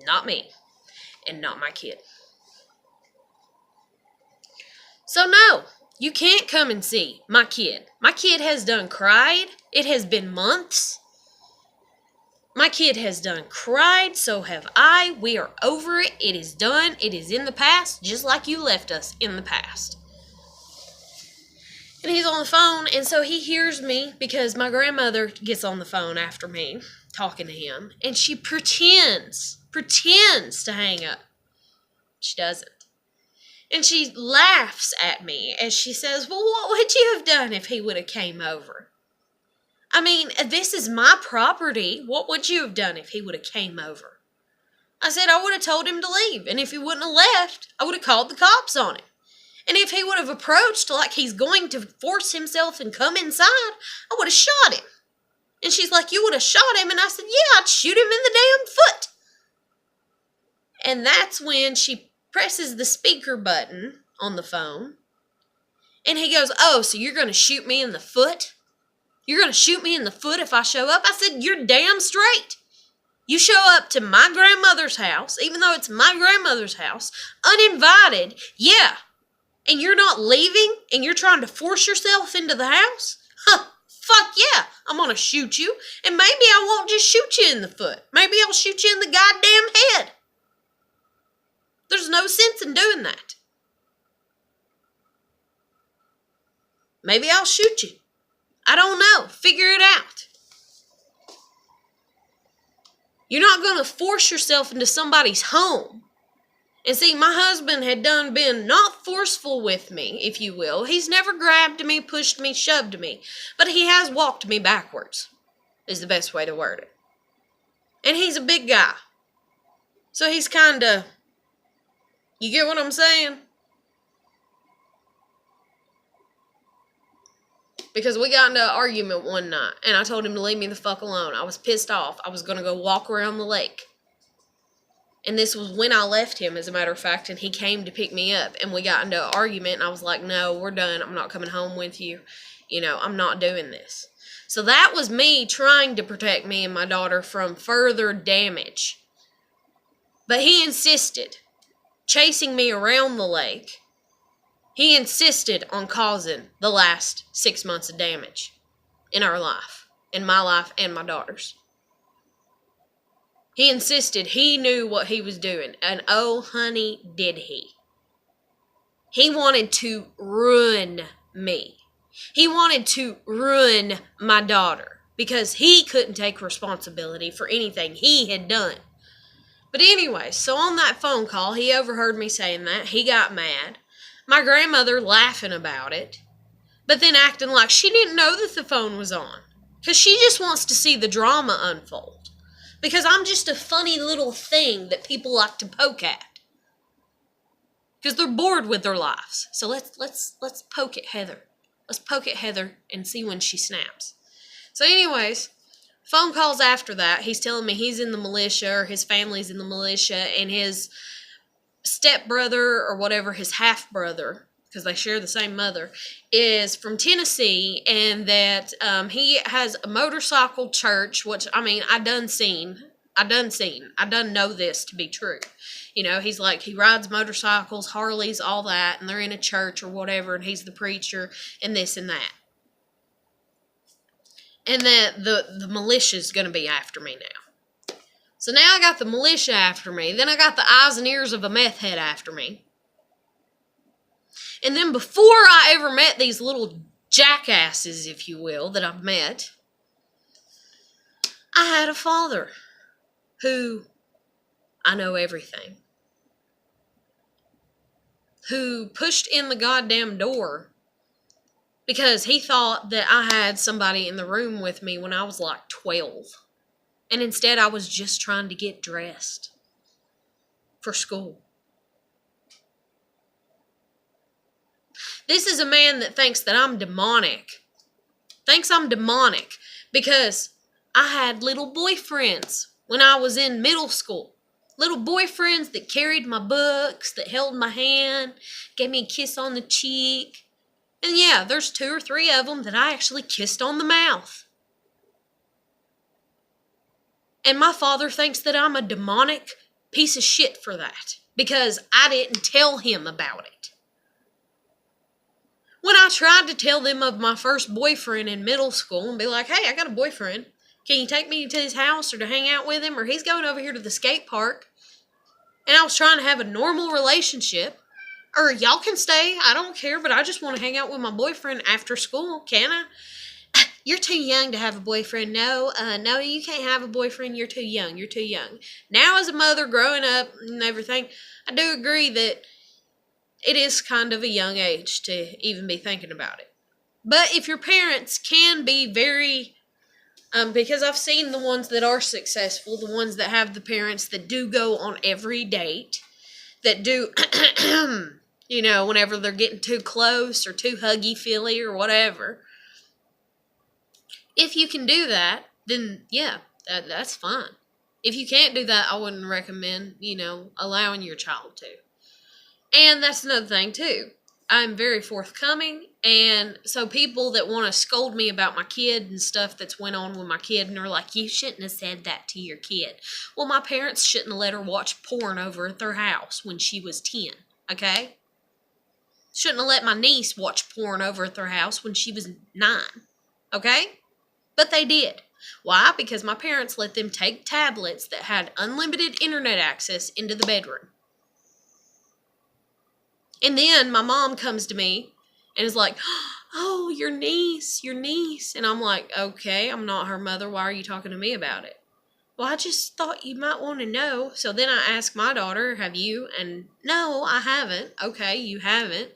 Not me. And not my kid. So no, you can't come and see my kid. My kid has done cried. It has been months. My kid has done cried, so have I. We are over it. It is done. It is in the past, just like you left us in the past. And he's on the phone, and so he hears me because my grandmother gets on the phone after me, talking to him, and she pretends to hang up. She doesn't. And she laughs at me as she says, well, what would you have done if he would have came over? I mean, this is my property. What would you have done if he would have came over? I said, I would have told him to leave. And if he wouldn't have left, I would have called the cops on him. And if he would have approached like he's going to force himself and come inside, I would have shot him. And she's like, you would have shot him? And I said, yeah, I'd shoot him in the damn foot. And that's when she presses the speaker button on the phone. And he goes, oh, so you're going to shoot me in the foot? You're going to shoot me in the foot if I show up? I said, you're damn straight. You show up to my grandmother's house, even though it's my grandmother's house, uninvited, yeah. And you're not leaving and you're trying to force yourself into the house? Huh, fuck yeah, I'm going to shoot you. And maybe I won't just shoot you in the foot. Maybe I'll shoot you in the goddamn head. There's no sense in doing that. Maybe I'll shoot you. I don't know. Figure it out. You're not going to force yourself into somebody's home. And see, my husband had been not forceful with me, if you will. He's never grabbed me, pushed me, shoved me. But he has walked me backwards, is the best way to word it. And he's a big guy. So he's kind of, you get what I'm saying? Because we got into an argument one night, and I told him to leave me the fuck alone. I was pissed off. I was going to go walk around the lake. And this was when I left him, as a matter of fact, and he came to pick me up. And we got into an argument, and I was like, no, we're done. I'm not coming home with you. You know, I'm not doing this. So that was me trying to protect me and my daughter from further damage. But he insisted, chasing me around the lake. He insisted on causing the last 6 months of damage in our life, in my life and my daughter's. He insisted he knew what he was doing, and oh, honey, did he. He wanted to ruin me. He wanted to ruin my daughter because he couldn't take responsibility for anything he had done. But anyway, so on that phone call, he overheard me saying that. He got mad. My grandmother laughing about it, but then acting like she didn't know that the phone was on. Because she just wants to see the drama unfold. Because I'm just a funny little thing that people like to poke at. Because they're bored with their lives. So let's poke at Heather. Let's poke at Heather and see when she snaps. So anyways, phone calls after that. He's telling me he's in the militia, or his family's in the militia, and his stepbrother or whatever, his half-brother, because they share the same mother, is from Tennessee, and that he has a motorcycle church, which, I mean, I done know this to be true. You know, he's like, he rides motorcycles, Harleys, all that, and they're in a church or whatever, and he's the preacher, and this and that. And that the militia's going to be after me now. So now I got the militia after me. Then I got the eyes and ears of a meth head after me. And then before I ever met these little jackasses, if you will, that I've met, I had a father who, I know everything, who pushed in the goddamn door because he thought that I had somebody in the room with me when I was like 12. And instead, I was just trying to get dressed for school. This is a man that thinks that I'm demonic. Thinks I'm demonic because I had little boyfriends when I was in middle school. Little boyfriends that carried my books, that held my hand, gave me a kiss on the cheek. And yeah, there's 2 or 3 of them that I actually kissed on the mouth. And my father thinks that I'm a demonic piece of shit for that because I didn't tell him about it. When I tried to tell them of my first boyfriend in middle school and be like, hey, I got a boyfriend. Can you take me to his house or to hang out with him? Or he's going over here to the skate park. And I was trying to have a normal relationship. Or y'all can stay. I don't care, but I just want to hang out with my boyfriend after school. Can I? you're too young to have a boyfriend. No, you can't have a boyfriend. You're too young. You're too young. Now, as a mother growing up and everything, I do agree that it is kind of a young age to even be thinking about it. But if your parents can be very, because I've seen the ones that are successful, the ones that have the parents that do go on every date, that do, whenever they're getting too close or too huggy-feely or whatever. If you can do that, then yeah, that's fine. If you can't do that, I wouldn't recommend, allowing your child to. And that's another thing, too. I'm very forthcoming, and so people that want to scold me about my kid and stuff that's went on with my kid, and they're like, you shouldn't have said that to your kid. Well, my parents shouldn't have let her watch porn over at their house when she was 10, okay? Shouldn't have let my niece watch porn over at their house when she was 9, okay? But they did. Why? Because my parents let them take tablets that had unlimited internet access into the bedroom. And then my mom comes to me and is like, oh, your niece. And I'm like, okay, I'm not her mother. Why are you talking to me about it? Well, I just thought you might want to know. So then I asked my daughter, have you? And no, I haven't. Okay, you haven't.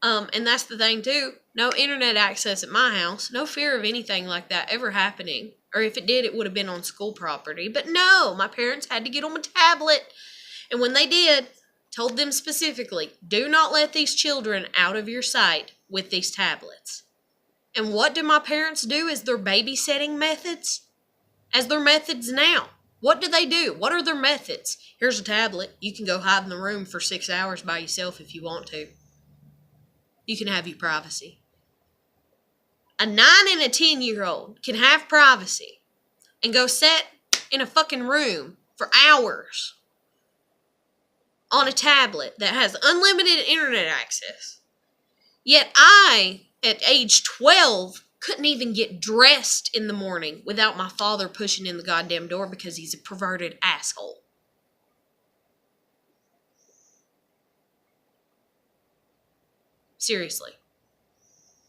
And that's the thing, too. No internet access at my house. No fear of anything like that ever happening. Or if it did, it would have been on school property. But no, my parents had to get them a tablet. And when they did, told them specifically, do not let these children out of your sight with these tablets. And what do my parents do as their babysitting methods? As their methods now. What do they do? What are their methods? Here's a tablet. You can go hide in the room for 6 hours by yourself if you want to. You can have your privacy. A 9 and a 10-year-old can have privacy and go sit in a fucking room for hours on a tablet that has unlimited internet access. Yet I, at age 12, couldn't even get dressed in the morning without my father pushing in the goddamn door because he's a perverted asshole. Seriously.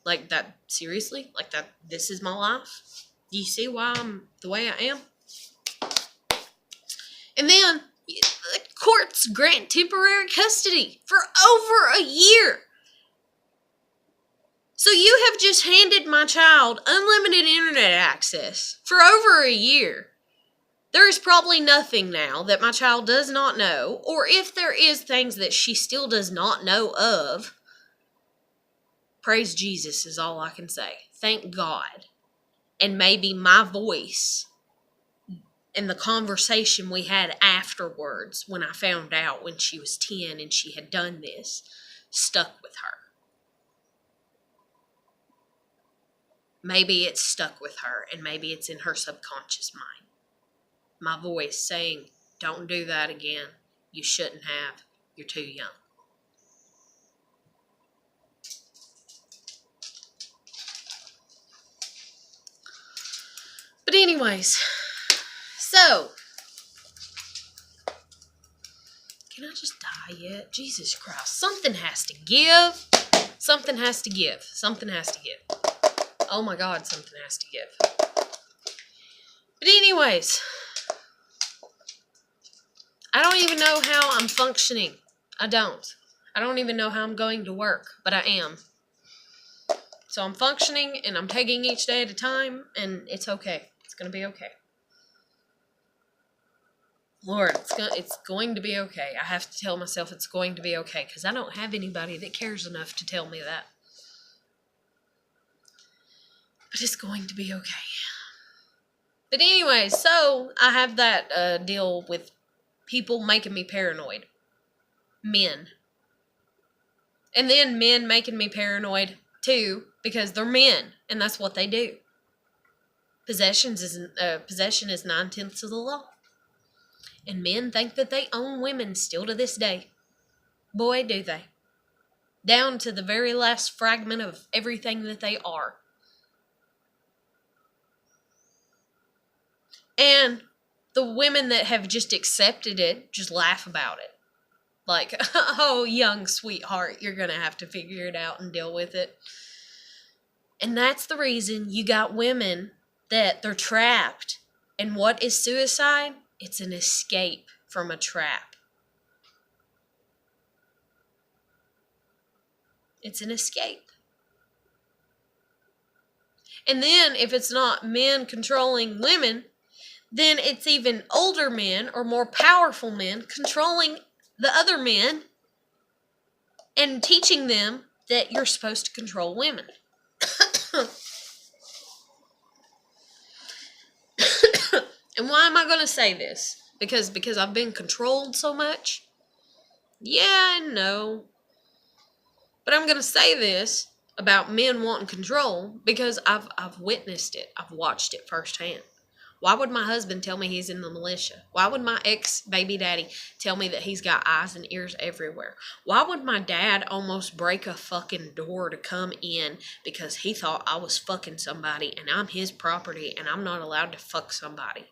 Like that, seriously? Like that, this is my life? Do you see why I'm the way I am? And then, the courts grant temporary custody for over a year. So you have just handed my child unlimited internet access for over a year. There is probably nothing now that my child does not know, or if there is things that she still does not know of, praise Jesus is all I can say. Thank God. And maybe my voice and the conversation we had afterwards when I found out when she was 10 and she had done this stuck with her. Maybe it's stuck with her and maybe it's in her subconscious mind. My voice saying, don't do that again. You shouldn't have. You're too young. But anyways, so, can I just die yet? Jesus Christ, something has to give. Something has to give. Something has to give. Oh my God, something has to give. But anyways, I don't even know how I'm functioning. I don't even know how I'm going to work, but I am. So I'm functioning and I'm taking each day at a time and it's okay. It's going to be okay. Lord, it's going to be okay. I have to tell myself it's going to be okay because I don't have anybody that cares enough to tell me that. But it's going to be okay. But anyway, so I have that deal with people making me paranoid. Men. And then men making me paranoid too because they're men and that's what they do. Possession is 9/10 of the law. And men think that they own women still to this day. Boy, do they. Down to the very last fragment of everything that they are. And the women that have just accepted it just laugh about it. Like, oh, young sweetheart, you're going to have to figure it out and deal with it. And that's the reason you got women that they're trapped. And what is suicide? It's an escape from a trap. It's an escape. And then if it's not men controlling women, then it's even older men or more powerful men controlling the other men and teaching them that you're supposed to control women. And why am I going to say this? Because I've been controlled so much? Yeah, I know. But I'm going to say this about men wanting control because I've witnessed it. I've watched it firsthand. Why would my husband tell me he's in the militia? Why would my ex-baby daddy tell me that he's got eyes and ears everywhere? Why would my dad almost break a fucking door to come in because he thought I was fucking somebody and I'm his property and I'm not allowed to fuck somebody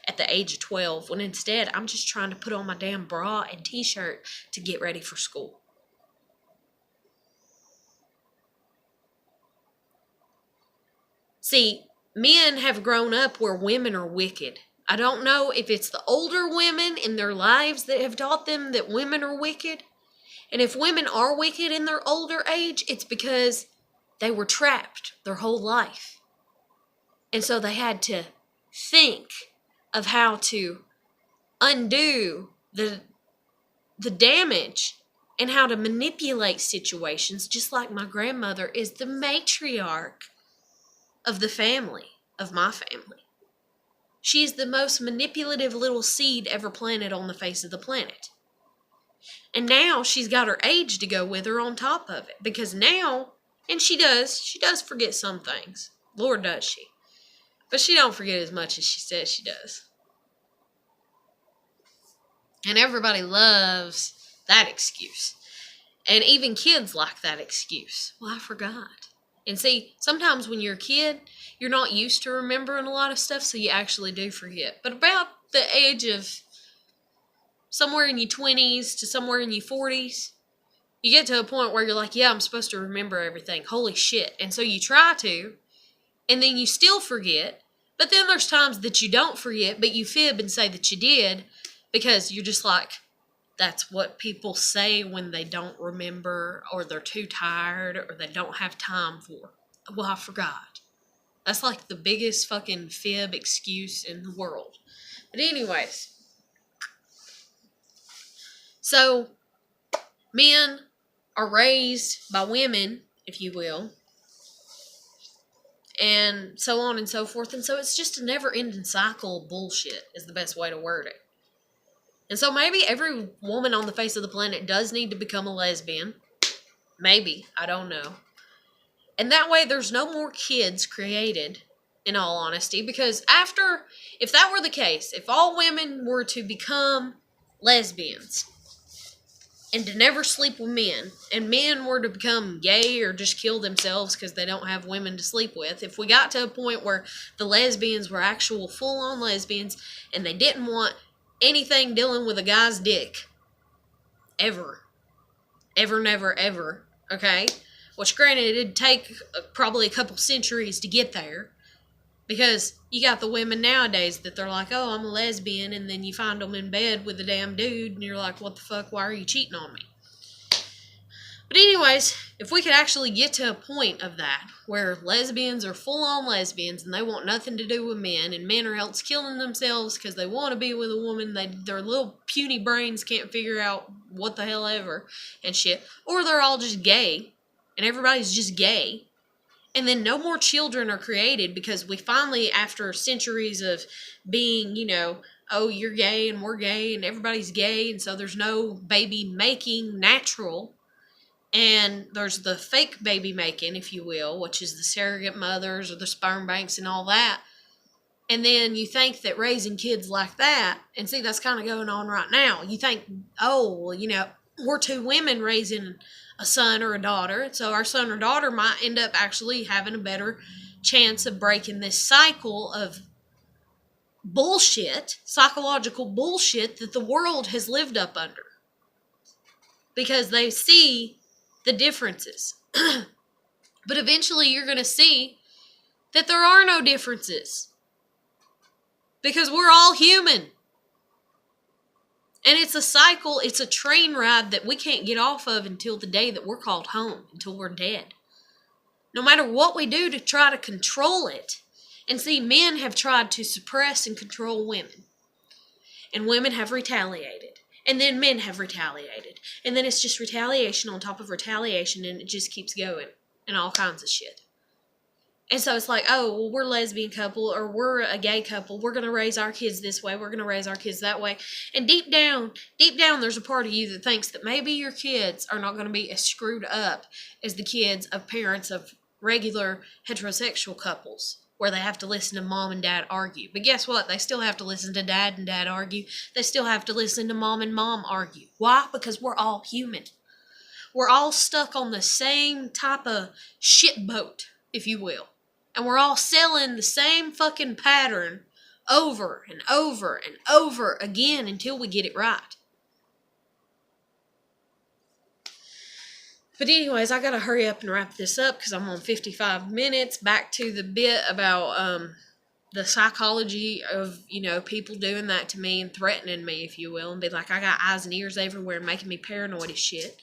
at the age of 12 when instead I'm just trying to put on my damn bra and t-shirt to get ready for school? See, men have grown up where women are wicked. I don't know if it's the older women in their lives that have taught them that women are wicked. And if women are wicked in their older age, it's because they were trapped their whole life. And so they had to think of how to undo the damage and how to manipulate situations, just like my grandmother is the matriarch of the family, of my family. She's the most manipulative little seed ever planted on the face of the planet. And now she's got her age to go with her on top of it. Because now, and she does forget some things. Lord, does she. But she don't forget as much as she says she does. And everybody loves that excuse. And even kids like that excuse. Well, I forgot. And see, sometimes when you're a kid, you're not used to remembering a lot of stuff, so you actually do forget. But about the age of somewhere in your 20s to somewhere in your 40s, you get to a point where you're like, yeah, I'm supposed to remember everything. Holy shit. And so you try to, and then you still forget. But then there's times that you don't forget, but you fib and say that you did, because you're just like, that's what people say when they don't remember or they're too tired or they don't have time for. Well, I forgot. That's like the biggest fucking fib excuse in the world. But anyways, so men are raised by women, if you will, and so on and so forth. And so it's just a never-ending cycle of bullshit is the best way to word it. And so maybe every woman on the face of the planet does need to become a lesbian. Maybe. I don't know. And that way there's no more kids created, in all honesty. Because if that were the case, if all women were to become lesbians and to never sleep with men, and men were to become gay or just kill themselves because they don't have women to sleep with, if we got to a point where the lesbians were actual full-on lesbians and they didn't want anything dealing with a guy's dick. Ever. Ever, never, ever. Okay? Which granted, it'd take probably a couple centuries to get there. Because you got the women nowadays that they're like, oh, I'm a lesbian. And then you find them in bed with a damn dude. And you're like, what the fuck? Why are you cheating on me? But anyways, if we could actually get to a point of that, where lesbians are full-on lesbians and they want nothing to do with men, and men are else killing themselves because they want to be with a woman, their little puny brains can't figure out what the hell ever and shit, or they're all just gay, and everybody's just gay, and then no more children are created because we finally, after centuries of being, oh, you're gay and we're gay and everybody's gay, and so there's no baby making natural. And there's the fake baby making, if you will, which is the surrogate mothers or the sperm banks and all that. And then you think that raising kids like that, and see, that's kind of going on right now. You think, oh, well, we're two women raising a son or a daughter. So our son or daughter might end up actually having a better chance of breaking this cycle of bullshit, psychological bullshit that the world has lived up under. Because they see the differences. But eventually you're going to see that there are no differences. Because we're all human. And it's a cycle, it's a train ride that we can't get off of until the day that we're called home, until we're dead. No matter what we do to try to control it. And see, men have tried to suppress and control women. And women have retaliated. And then men have retaliated. And then it's just retaliation on top of retaliation, and it just keeps going. And all kinds of shit. And so it's like, oh, well, we're a lesbian couple, or we're a gay couple. We're going to raise our kids this way. We're going to raise our kids that way. And deep down, there's a part of you that thinks that maybe your kids are not going to be as screwed up as the kids of parents of regular heterosexual couples, where they have to listen to mom and dad argue. But guess what? They still have to listen to dad and dad argue. They still have to listen to mom and mom argue. Why? Because we're all human. We're all stuck on the same type of shit boat, if you will. And we're all selling the same fucking pattern over and over and over again until we get it right. But anyways, I gotta hurry up and wrap this up because I'm on 55 minutes. Back to the bit about the psychology of, people doing that to me and threatening me, if you will, and be like, I got eyes and ears everywhere and making me paranoid as shit.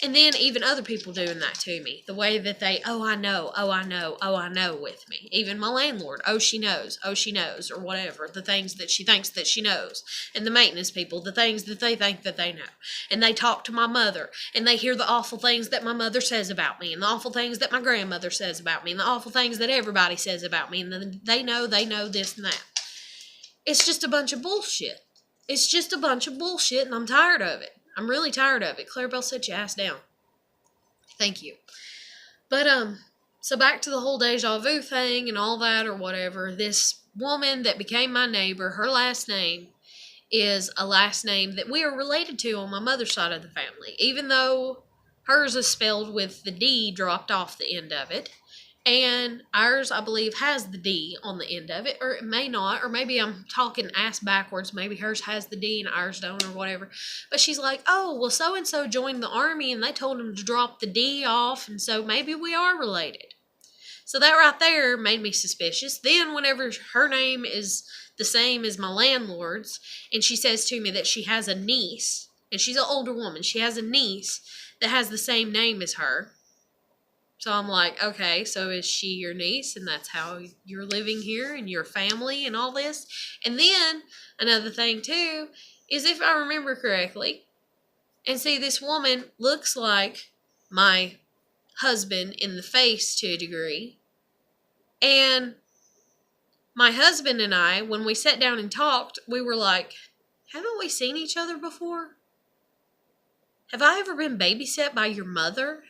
And then even other people doing that to me. The way that they, I know with me. Even my landlord, she knows, or whatever. The things that she thinks that she knows. And the maintenance people, the things that they think that they know. And they talk to my mother, and they hear the awful things that my mother says about me, and the awful things that my grandmother says about me, and the awful things that everybody says about me, and then they know this and that. It's just a bunch of bullshit. It's just a bunch of bullshit, and I'm tired of it. I'm really tired of it. Clarabelle, sit your ass down. Thank you. But, so back to the whole deja vu thing and all that or whatever. This woman that became my neighbor, her last name is a last name that we are related to on my mother's side of the family. Even though hers is spelled with the D dropped off the end of it. And ours, I believe, has the D on the end of it, or it may not, or maybe I'm talking ass backwards. Maybe hers has the D and ours don't, or whatever. But she's like, oh, well, so-and-so joined the army, and they told him to drop the D off, and so maybe we are related. So that right there made me suspicious. Then whenever her name is the same as my landlord's, and she says to me that she has a niece, and she's an older woman, she has a niece that has the same name as her. So I'm like, okay, so is she your niece, and that's how you're living here, and your family, and all this? And then, another thing, too, is if I remember correctly, and see, this woman looks like my husband in the face to a degree, and my husband and I, when we sat down and talked, we were like, haven't we seen each other before? Have I ever been babysat by your mother?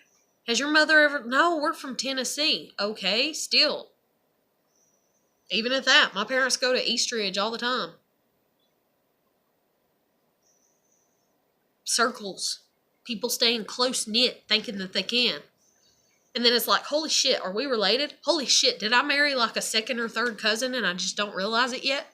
Has your mother ever... No, we're from Tennessee. Okay, still. Even at that, my parents go to Eastridge all the time. Circles. People staying close-knit, thinking that they can. And then it's like, holy shit, are we related? Holy shit, did I marry like a second or third cousin and I just don't realize it yet?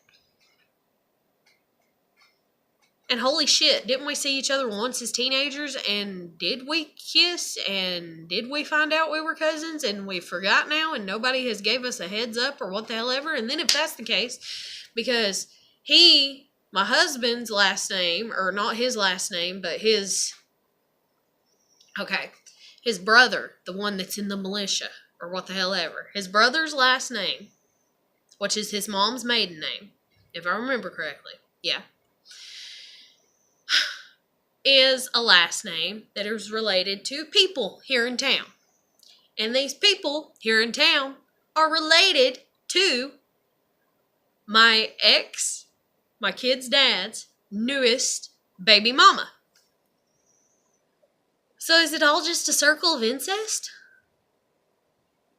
And holy shit, didn't we see each other once as teenagers? And did we kiss? And did we find out we were cousins? And we forgot now and nobody has gave us a heads up or what the hell ever? And then if that's the case, because my husband's last name, or not his last name, but his brother, the one that's in the militia, or what the hell ever. His brother's last name, which is his mom's maiden name, if I remember correctly. Yeah. Is a last name that is related to people here in town. And these people here in town are related to my kid's dad's newest baby mama. So is it all just a circle of incest?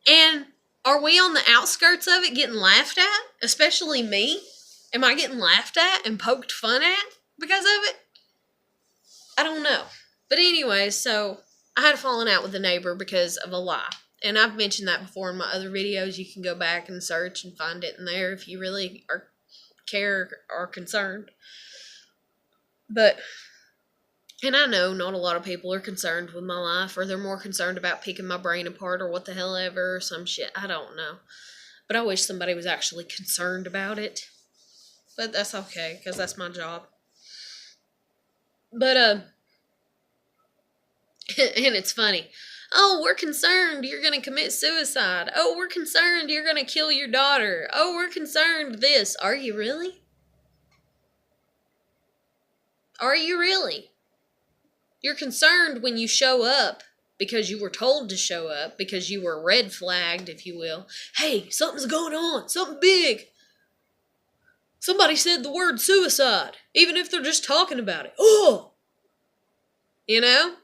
And are we on the outskirts of it getting laughed at? Especially me? Am I getting laughed at and poked fun at because of it? I don't know. But anyway, so I had a falling out with a neighbor because of a lie. And I've mentioned that before in my other videos. You can go back and search and find it in there if you really care or concerned. But And I know not a lot of people are concerned with my life, or they're more concerned about picking my brain apart or what the hell ever, or some shit. I don't know. But I wish somebody was actually concerned about it. But that's okay, because that's my job. But, and it's funny. Oh, we're concerned you're going to commit suicide. Oh, we're concerned you're going to kill your daughter. Oh, we're concerned this. Are you really? Are you really? You're concerned when you show up because you were told to show up, because you were red flagged, if you will. Hey, something's going on. Something big. Somebody said the word suicide, even if they're just talking about it. Oh! You know?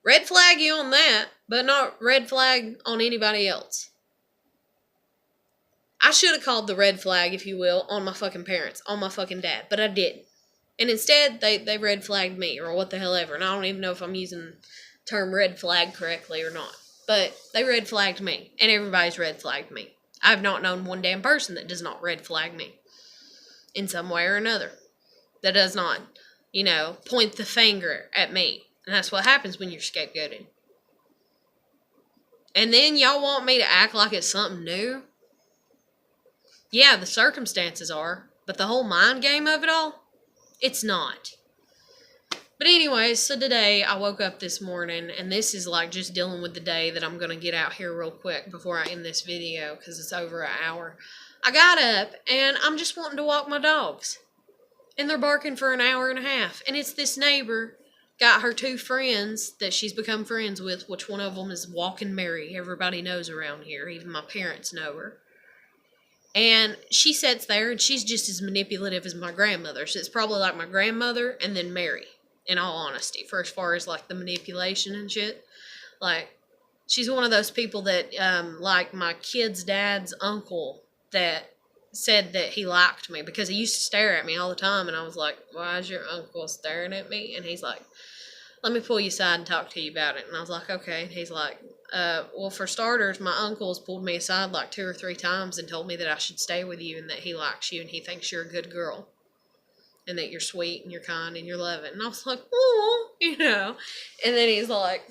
Red flag you on that, but not red flag on anybody else. I should have called the red flag, if you will, on my fucking parents, on my fucking dad, but I didn't. And instead, they red flagged me, or what the hell ever. And I don't even know if I'm using the term red flag correctly or not. But they red flagged me, and everybody's red flagged me. I've not known one damn person that does not red flag me in some way or another. That does not, point the finger at me. And that's what happens when you're scapegoated. And then y'all want me to act like it's something new? Yeah, the circumstances are, but the whole mind game of it all, it's not. But anyways, so today I woke up this morning, and this is like just dealing with the day that I'm going to get out here real quick before I end this video, because it's over an hour. I got up, and I'm just wanting to walk my dogs. And they're barking for an hour and a half. And it's this neighbor, got her 2 friends that she's become friends with, which one of them is Walking Mary. Everybody knows around here. Even my parents know her. And she sits there, and she's just as manipulative as my grandmother. So it's probably like my grandmother and then Mary, in all honesty, for as far as like the manipulation and shit. Like, she's one of those people that, like my kid's dad's uncle, that said that he liked me because he used to stare at me all the time. And I was like, why is your uncle staring at me? And he's like, let me pull you aside and talk to you about it. And I was like, okay. And he's like, well, for starters, my uncle's pulled me aside like 2 or 3 times and told me that I should stay with you and that he likes you and he thinks you're a good girl and that you're sweet and you're kind and you're loving. And I was like, oh, And then he's like,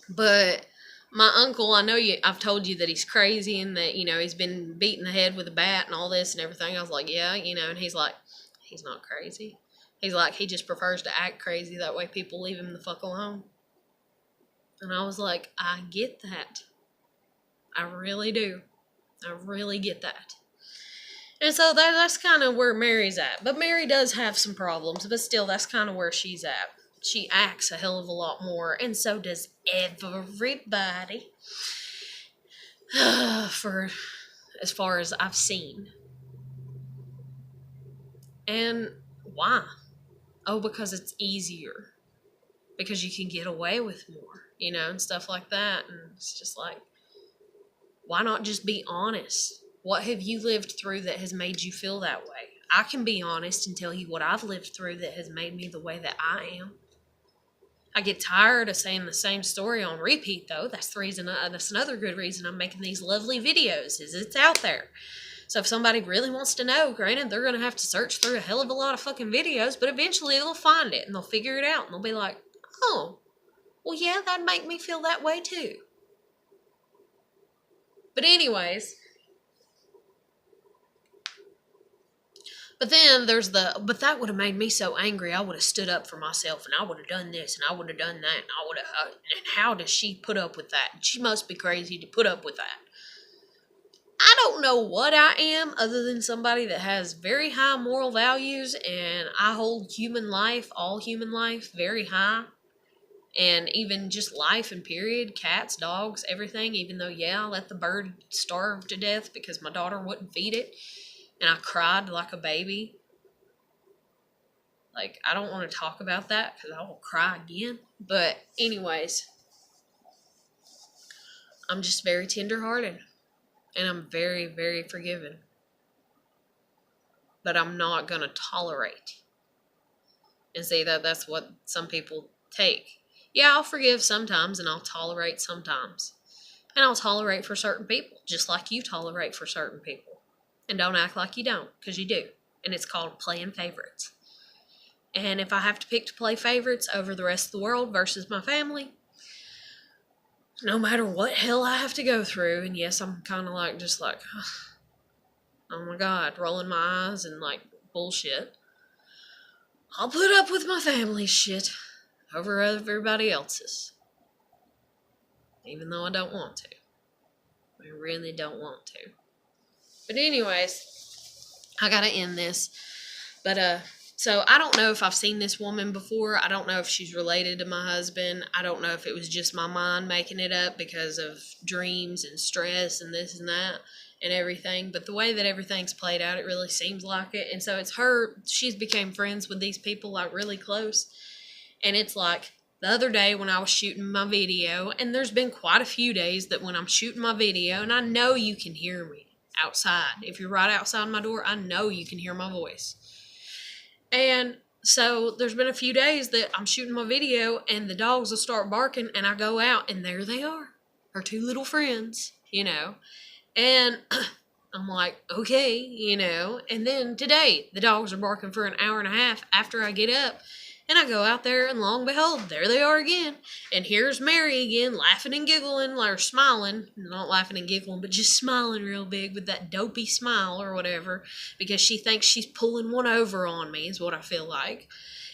but my uncle, I know I've told you that he's crazy and that, he's been beating the head with a bat and all this and everything. I was like, yeah, and he's like, he's not crazy. He's like, he just prefers to act crazy. That way people leave him the fuck alone. And I was like, I get that. I really do. I really get that. And so that's kind of where Mary's at. But Mary does have some problems, but still, that's kind of where she's at. She acts a hell of a lot more, and so does everybody. For as far as I've seen. And why? Oh, because it's easier. Because you can get away with more, and stuff like that. And it's just like, why not just be honest? What have you lived through that has made you feel that way? I can be honest and tell you what I've lived through that has made me the way that I am. I get tired of saying the same story on repeat, though. That's the reason. That's another good reason I'm making these lovely videos, is it's out there. So if somebody really wants to know, granted, they're going to have to search through a hell of a lot of fucking videos, but eventually they'll find it and they'll figure it out and they'll be like, oh, well, yeah, that'd make me feel that way too. But anyways, but then but that would have made me so angry. I would have stood up for myself and I would have done this and I would have done that and I would have, and how does she put up with that? She must be crazy to put up with that. I don't know what I am other than somebody that has very high moral values, and I hold human life, all human life, very high. And even just life and period, cats, dogs, everything, even though, yeah, I let the bird starve to death because my daughter wouldn't feed it, and I cried like a baby. Like, I don't want to talk about that because I will cry again. But anyways, I'm just very tender-hearted. And I'm very, very forgiving. But I'm not going to tolerate. And see, that's what some people take. Yeah, I'll forgive sometimes and I'll tolerate sometimes. And I'll tolerate for certain people, just like you tolerate for certain people. And don't act like you don't, because you do. And it's called playing favorites. And if I have to pick to play favorites over the rest of the world versus my family, no matter what hell I have to go through, and yes, I'm kind of like, just like, oh my God, rolling my eyes and like, bullshit. I'll put up with my family's shit over everybody else's. Even though I don't want to. I really don't want to. But anyways, I gotta end this. But, so I don't know if I've seen this woman before. I don't know if she's related to my husband. I don't know if it was just my mind making it up because of dreams and stress and this and that and everything. But the way that everything's played out, it really seems like it. And so it's her, she's became friends with these people like really close. And it's like the other day when I was shooting my video, and there's been quite a few days that when I'm shooting my video, and I know you can hear me outside. If you're right outside my door, I know you can hear my voice. And so there's been a few days that I'm shooting my video and the dogs will start barking and I go out and there they are. Her two little friends, you know. And I'm like, okay, you know. And then today the dogs are barking for an hour and a half after I get up. And I go out there and lo and behold, there they are again. And here's Mary again, laughing and giggling, or smiling. Not laughing and giggling, but just smiling real big with that dopey smile or whatever. Because she thinks she's pulling one over on me, is what I feel like.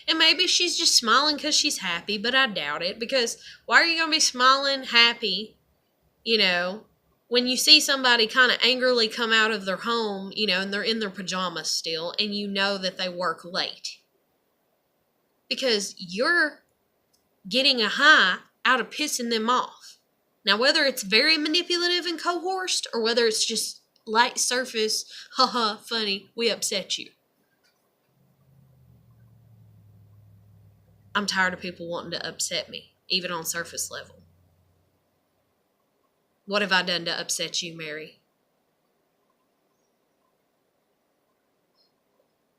And maybe she's just smiling because she's happy, but I doubt it. Because why are you going to be smiling, happy, you know, when you see somebody kind of angrily come out of their home, you know, and they're in their pajamas still, and you know that they work late? Because you're getting a high out of pissing them off. Now, whether it's very manipulative and coerced, or whether it's just light surface, haha, funny, we upset you. I'm tired of people wanting to upset me, even on surface level. What have I done to upset you, Mary?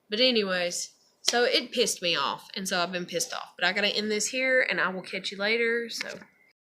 But anyways, so it pissed me off, and so I've been pissed off. But I gotta end this here, and I will catch you later, so...